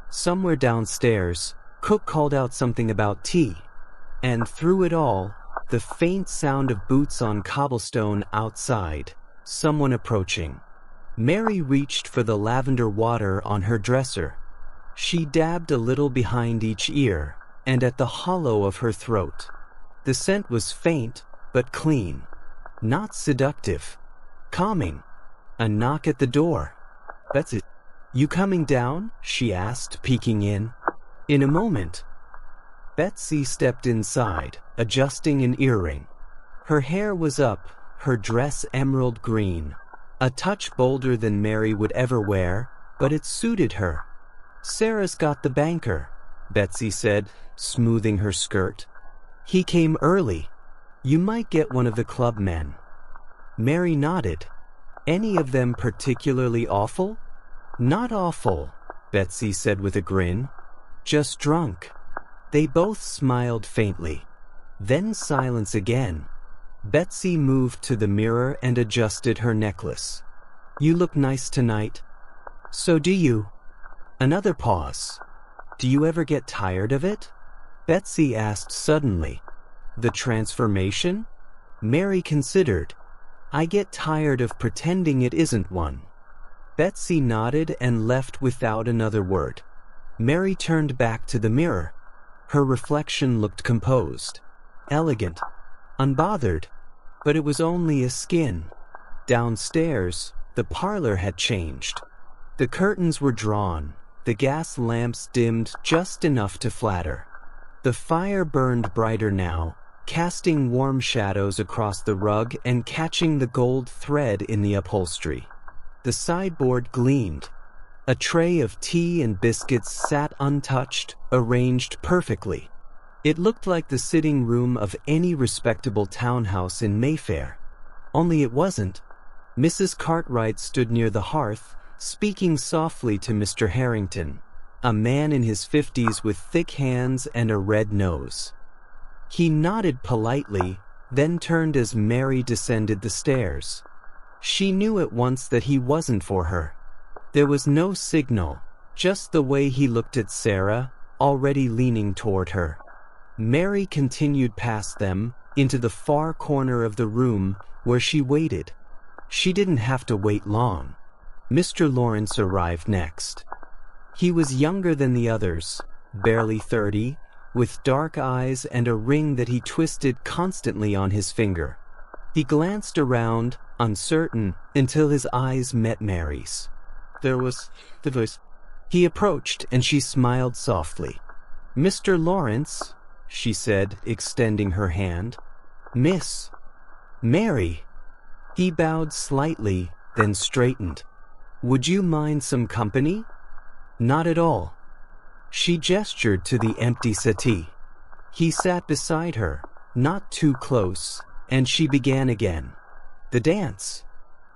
Speaker 1: Somewhere downstairs, Cook called out something about tea, and through it all, the faint sound of boots on cobblestone outside, someone approaching. Mary reached for the lavender water on her dresser. She dabbed a little behind each ear and at the hollow of her throat. The scent was faint but clean, not seductive, calming. A knock at the door. "That's it. You coming down?" she asked, peeking in. In a moment, Betsy stepped inside, adjusting an earring. Her hair was up, her dress emerald green, a touch bolder than Mary would ever wear, but it suited her. "Sarah's got the banker," Betsy said, smoothing her skirt. "He came early. You might get one of the club men." Mary nodded. "Any of them particularly awful?" "Not awful," Betsy said with a grin. "Just drunk." They both smiled faintly. Then silence again. Betsy moved to the mirror and adjusted her necklace. "You look nice tonight." "So do you." Another pause. "Do you ever get tired of it?" Betsy asked suddenly. "The transformation?" Mary considered. "I get tired of pretending it isn't one." Betsy nodded and left without another word. Mary turned back to the mirror. Her reflection looked composed, elegant, unbothered, but it was only a skin. Downstairs, the parlor had changed. The curtains were drawn, the gas lamps dimmed just enough to flatter. The fire burned brighter now, casting warm shadows across the rug and catching the gold thread in the upholstery. The sideboard gleamed. A tray of tea and biscuits sat untouched, arranged perfectly. It looked like the sitting room of any respectable townhouse in Mayfair. Only it wasn't. Mrs. Cartwright stood near the hearth, speaking softly to Mr. Harrington, a man in his 50s with thick hands and a red nose. He nodded politely, then turned as Mary descended the stairs. She knew at once that he wasn't for her. There was no signal, just the way he looked at Sarah, already leaning toward her. Mary continued past them, into the far corner of the room, where she waited. She didn't have to wait long. Mr. Lawrence arrived next. He was younger than the others, barely 30, with dark eyes and a ring that he twisted constantly on his finger. He glanced around, uncertain, until his eyes met Mary's. There was the voice. He approached, and she smiled softly. "Mr. Lawrence," she said, extending her hand. "Miss Mary." He bowed slightly, then straightened. "Would you mind some company?" "Not at all." She gestured to the empty settee. He sat beside her, not too close, and she began again. The dance.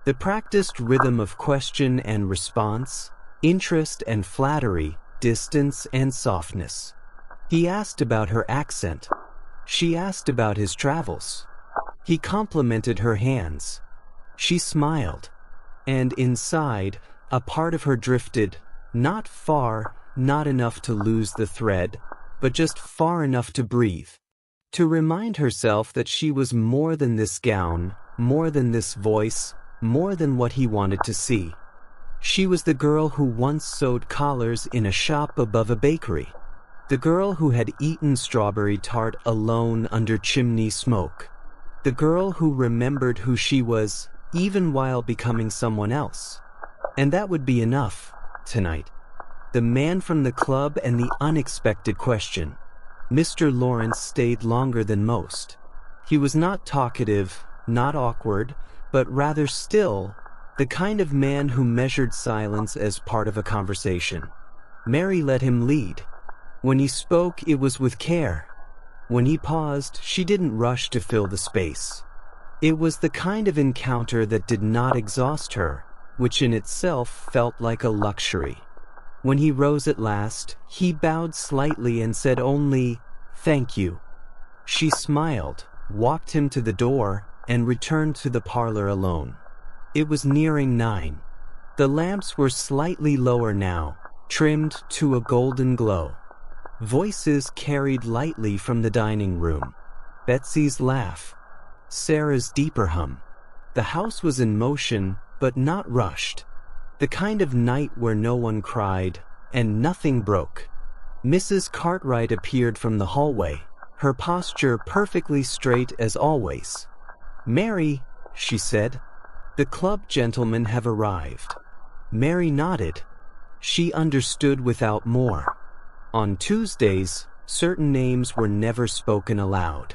Speaker 1: The practiced rhythm of question and response, interest and flattery, distance and softness. He asked about her accent. She asked about his travels. He complimented her hands. She smiled. And inside, a part of her drifted, not far, not enough to lose the thread, but just far enough to breathe. To remind herself that she was more than this gown, more than this voice, more than what he wanted to see. She was the girl who once sewed collars in a shop above a bakery. The girl who had eaten strawberry tart alone under chimney smoke. The girl who remembered who she was, even while becoming someone else. And that would be enough, tonight. The man from the club and the unexpected question. Mr. Lawrence stayed longer than most. He was not talkative, not awkward, but rather still, the kind of man who measured silence as part of a conversation. Mary let him lead. When he spoke, it was with care. When he paused, she didn't rush to fill the space. It was the kind of encounter that did not exhaust her, which in itself felt like a luxury. When he rose at last, he bowed slightly and said only, "Thank you." She smiled, walked him to the door, and returned to the parlor alone. It was nearing 9. The lamps were slightly lower now, trimmed to a golden glow. Voices carried lightly from the dining room. Betsy's laugh. Sarah's deeper hum. The house was in motion, but not rushed. The kind of night where no one cried, and nothing broke. Mrs. Cartwright appeared from the hallway, her posture perfectly straight as always. "Mary," she said, "the club gentlemen have arrived." Mary nodded. She understood without more. On Tuesdays, certain names were never spoken aloud.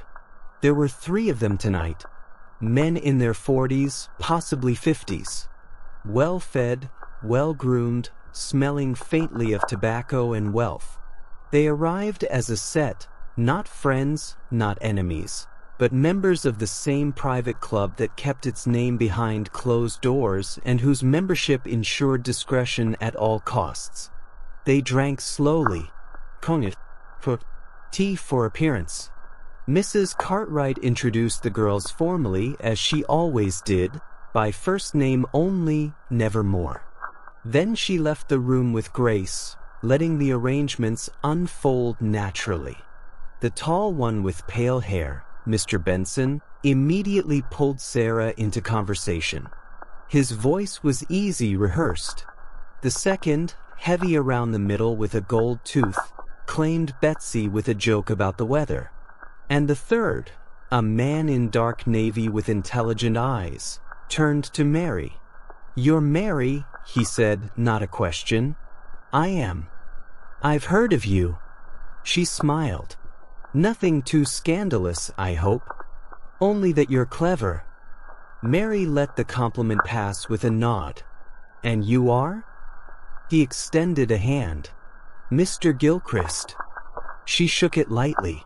Speaker 1: There were 3 of them tonight. Men in their 40s, possibly 50s. Well-fed, well-groomed, smelling faintly of tobacco and wealth. They arrived as a set, not friends, not enemies, but members of the same private club that kept its name behind closed doors and whose membership ensured discretion at all costs. They drank slowly, cognac, tea for appearance. Mrs. Cartwright introduced the girls formally, as she always did, by first name only, never more. Then she left the room with grace, letting the arrangements unfold naturally. The tall one with pale hair, Mr. Benson, immediately pulled Sarah into conversation. His voice was easy, rehearsed. The second, heavy around the middle with a gold tooth, claimed Betsy with a joke about the weather. And the third, a man in dark navy with intelligent eyes, turned to Mary. "You're Mary," he said, not a question. "I am. I've heard of you." She smiled. "Nothing too scandalous, I hope. Only that you're clever." Mary let the compliment pass with a nod. "And you are?" He extended a hand. "Mr. Gilchrist." She shook it lightly.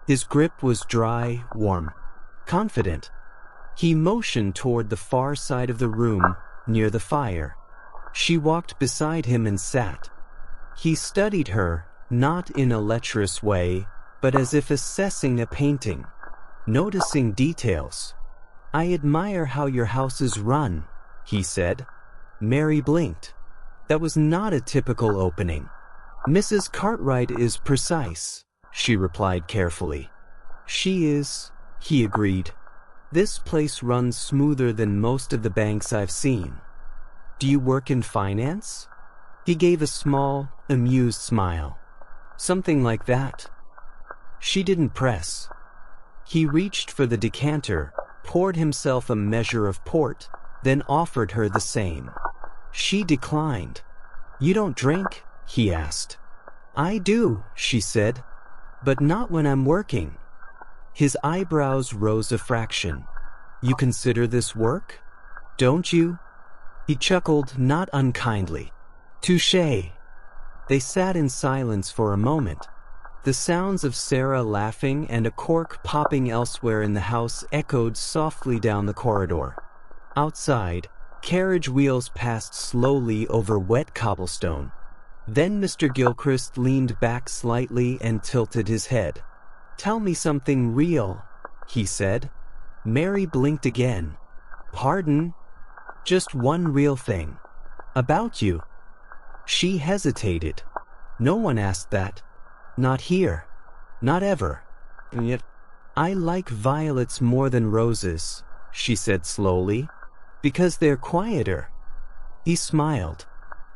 Speaker 1: His grip was dry, warm, confident. He motioned toward the far side of the room, near the fire. She walked beside him and sat. He studied her, not in a lecherous way, but as if assessing a painting, noticing details. "I admire how your house is run," he said. Mary blinked. That was not a typical opening. "Mrs. Cartwright is precise," she replied carefully. "She is," he agreed. "This place runs smoother than most of the banks I've seen." "Do you work in finance?" He gave a small, amused smile. "Something like that." She didn't press. He reached for the decanter, poured himself a measure of port, then offered her the same. She declined. "You don't drink?" he asked. "I do," she said, "but not when I'm working." His eyebrows rose a fraction. "You consider this work? Don't you?" He chuckled, not unkindly. "Touché." They sat in silence for a moment. The sounds of Sarah laughing and a cork popping elsewhere in the house echoed softly down the corridor. Outside, carriage wheels passed slowly over wet cobblestone. Then Mr. Gilchrist leaned back slightly and tilted his head. "Tell me something real," he said. Mary blinked again. "Pardon?" "Just one real thing. About you." She hesitated. "No one asked that. Not here. Not ever. And yet, I like violets more than roses," she said slowly, "because they're quieter." He smiled.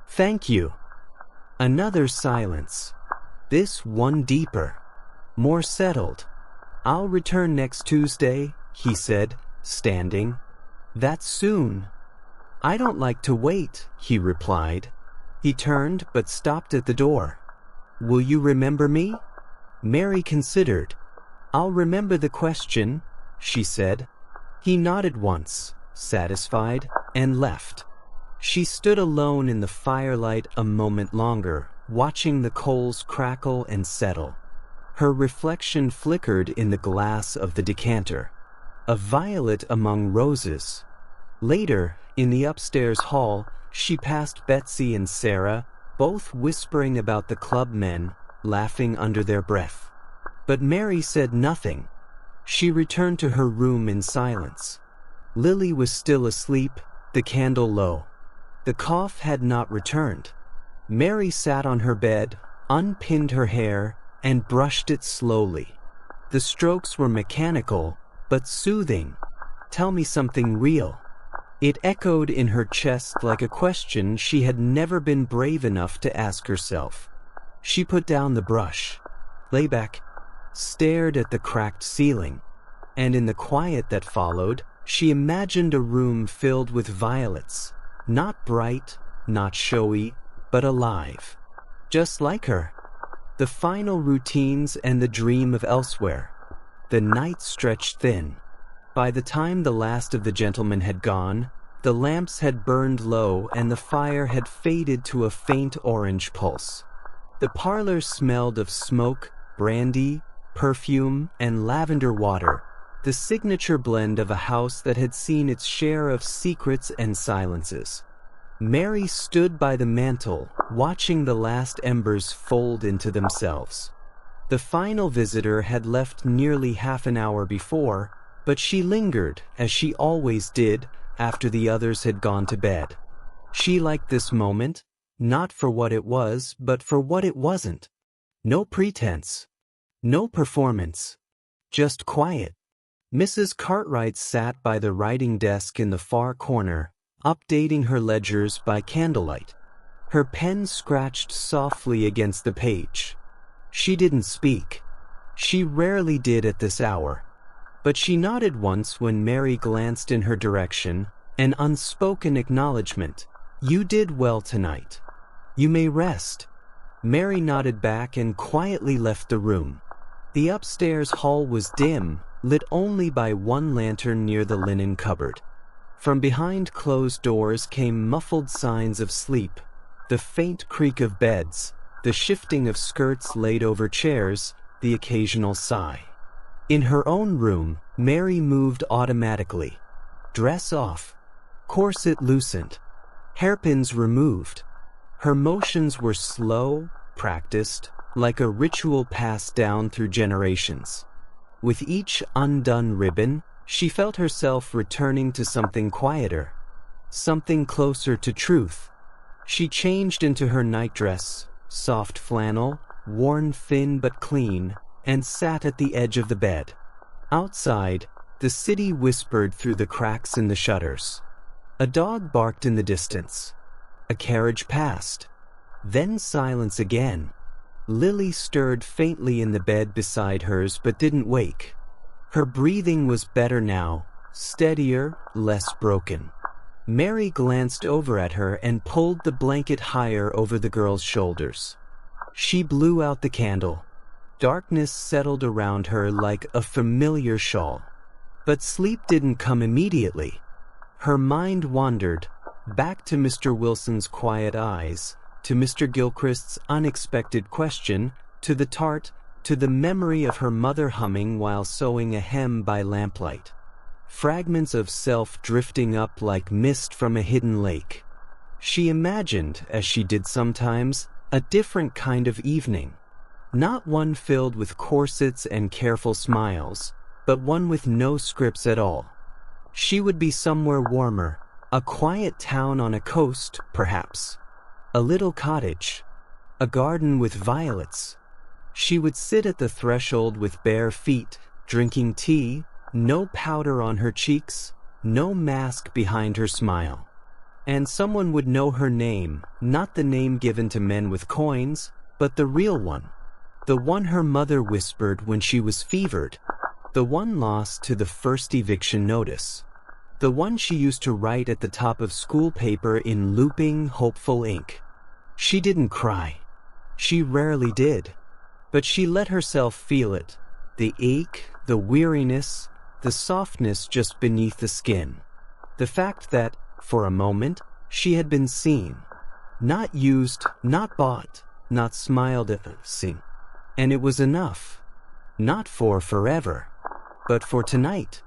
Speaker 1: "Thank you." Another silence. This one deeper. More settled. "I'll return next Tuesday," he said, standing. "That's soon." "I don't like to wait," he replied. He turned but stopped at the door. "Will you remember me?" Mary considered. "I'll remember the question," she said. He nodded once, satisfied, and left. She stood alone in the firelight a moment longer, watching the coals crackle and settle. Her reflection flickered in the glass of the decanter. A violet among roses. Later, in the upstairs hall, she passed Betsy and Sarah, both whispering about the club men, laughing under their breath. But Mary said nothing. She returned to her room in silence. Lily was still asleep, the candle low. The cough had not returned. Mary sat on her bed, unpinned her hair, and brushed it slowly. The strokes were mechanical, but soothing. "Tell me something real." It echoed in her chest like a question she had never been brave enough to ask herself. She put down the brush, lay back, stared at the cracked ceiling, and in the quiet that followed, she imagined a room filled with violets, not bright, not showy, but alive. Just like her. The final routines and the dream of elsewhere. The night stretched thin. By the time the last of the gentlemen had gone, the lamps had burned low and the fire had faded to a faint orange pulse. The parlor smelled of smoke, brandy, perfume, and lavender water, the signature blend of a house that had seen its share of secrets and silences. Mary stood by the mantel, watching the last embers fold into themselves. The final visitor had left nearly half an hour before, but she lingered, as she always did, after the others had gone to bed. She liked this moment, not for what it was, but for what it wasn't. No pretense. No performance. Just quiet. Mrs. Cartwright sat by the writing desk in the far corner, updating her ledgers by candlelight. Her pen scratched softly against the page. She didn't speak. She rarely did at this hour. But she nodded once when Mary glanced in her direction, an unspoken acknowledgement. "You did well tonight. You may rest." Mary nodded back and quietly left the room. The upstairs hall was dim, lit only by one lantern near the linen cupboard. From behind closed doors came muffled signs of sleep, the faint creak of beds, the shifting of skirts laid over chairs, the occasional sigh. In her own room, Mary moved automatically. Dress off. Corset loosened. Hairpins removed. Her motions were slow, practiced, like a ritual passed down through generations. With each undone ribbon, she felt herself returning to something quieter, something closer to truth. She changed into her nightdress, soft flannel, worn thin but clean, and sat at the edge of the bed. Outside, the city whispered through the cracks in the shutters. A dog barked in the distance. A carriage passed. Then silence again. Lily stirred faintly in the bed beside hers but didn't wake. Her breathing was better now, steadier, less broken. Mary glanced over at her and pulled the blanket higher over the girl's shoulders. She blew out the candle. Darkness settled around her like a familiar shawl. But sleep didn't come immediately. Her mind wandered, back to Mr. Wilson's quiet eyes, to Mr. Gilchrist's unexpected question, to the tart, to the memory of her mother humming while sewing a hem by lamplight. Fragments of self drifting up like mist from a hidden lake. She imagined, as she did sometimes, a different kind of evening. Not one filled with corsets and careful smiles, but one with no scripts at all. She would be somewhere warmer, a quiet town on a coast, perhaps. A little cottage. A garden with violets. She would sit at the threshold with bare feet, drinking tea, no powder on her cheeks, no mask behind her smile. And someone would know her name, not the name given to men with coins, but the real one. The one her mother whispered when she was fevered. The one lost to the first eviction notice. The one she used to write at the top of school paper in looping, hopeful ink. She didn't cry. She rarely did. But she let herself feel it. The ache, the weariness, the softness just beneath the skin. The fact that, for a moment, she had been seen. Not used, not bought, not smiled at, seen. And it was enough. Not for forever, but for tonight.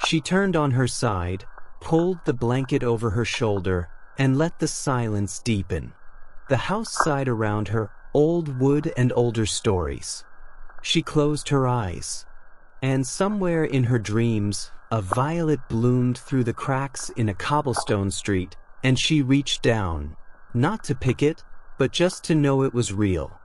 Speaker 1: She turned on her side, pulled the blanket over her shoulder, and let the silence deepen. The house sighed around her, old wood and older stories. She closed her eyes. And somewhere in her dreams, a violet bloomed through the cracks in a cobblestone street, and she reached down, not to pick it, but just to know it was real.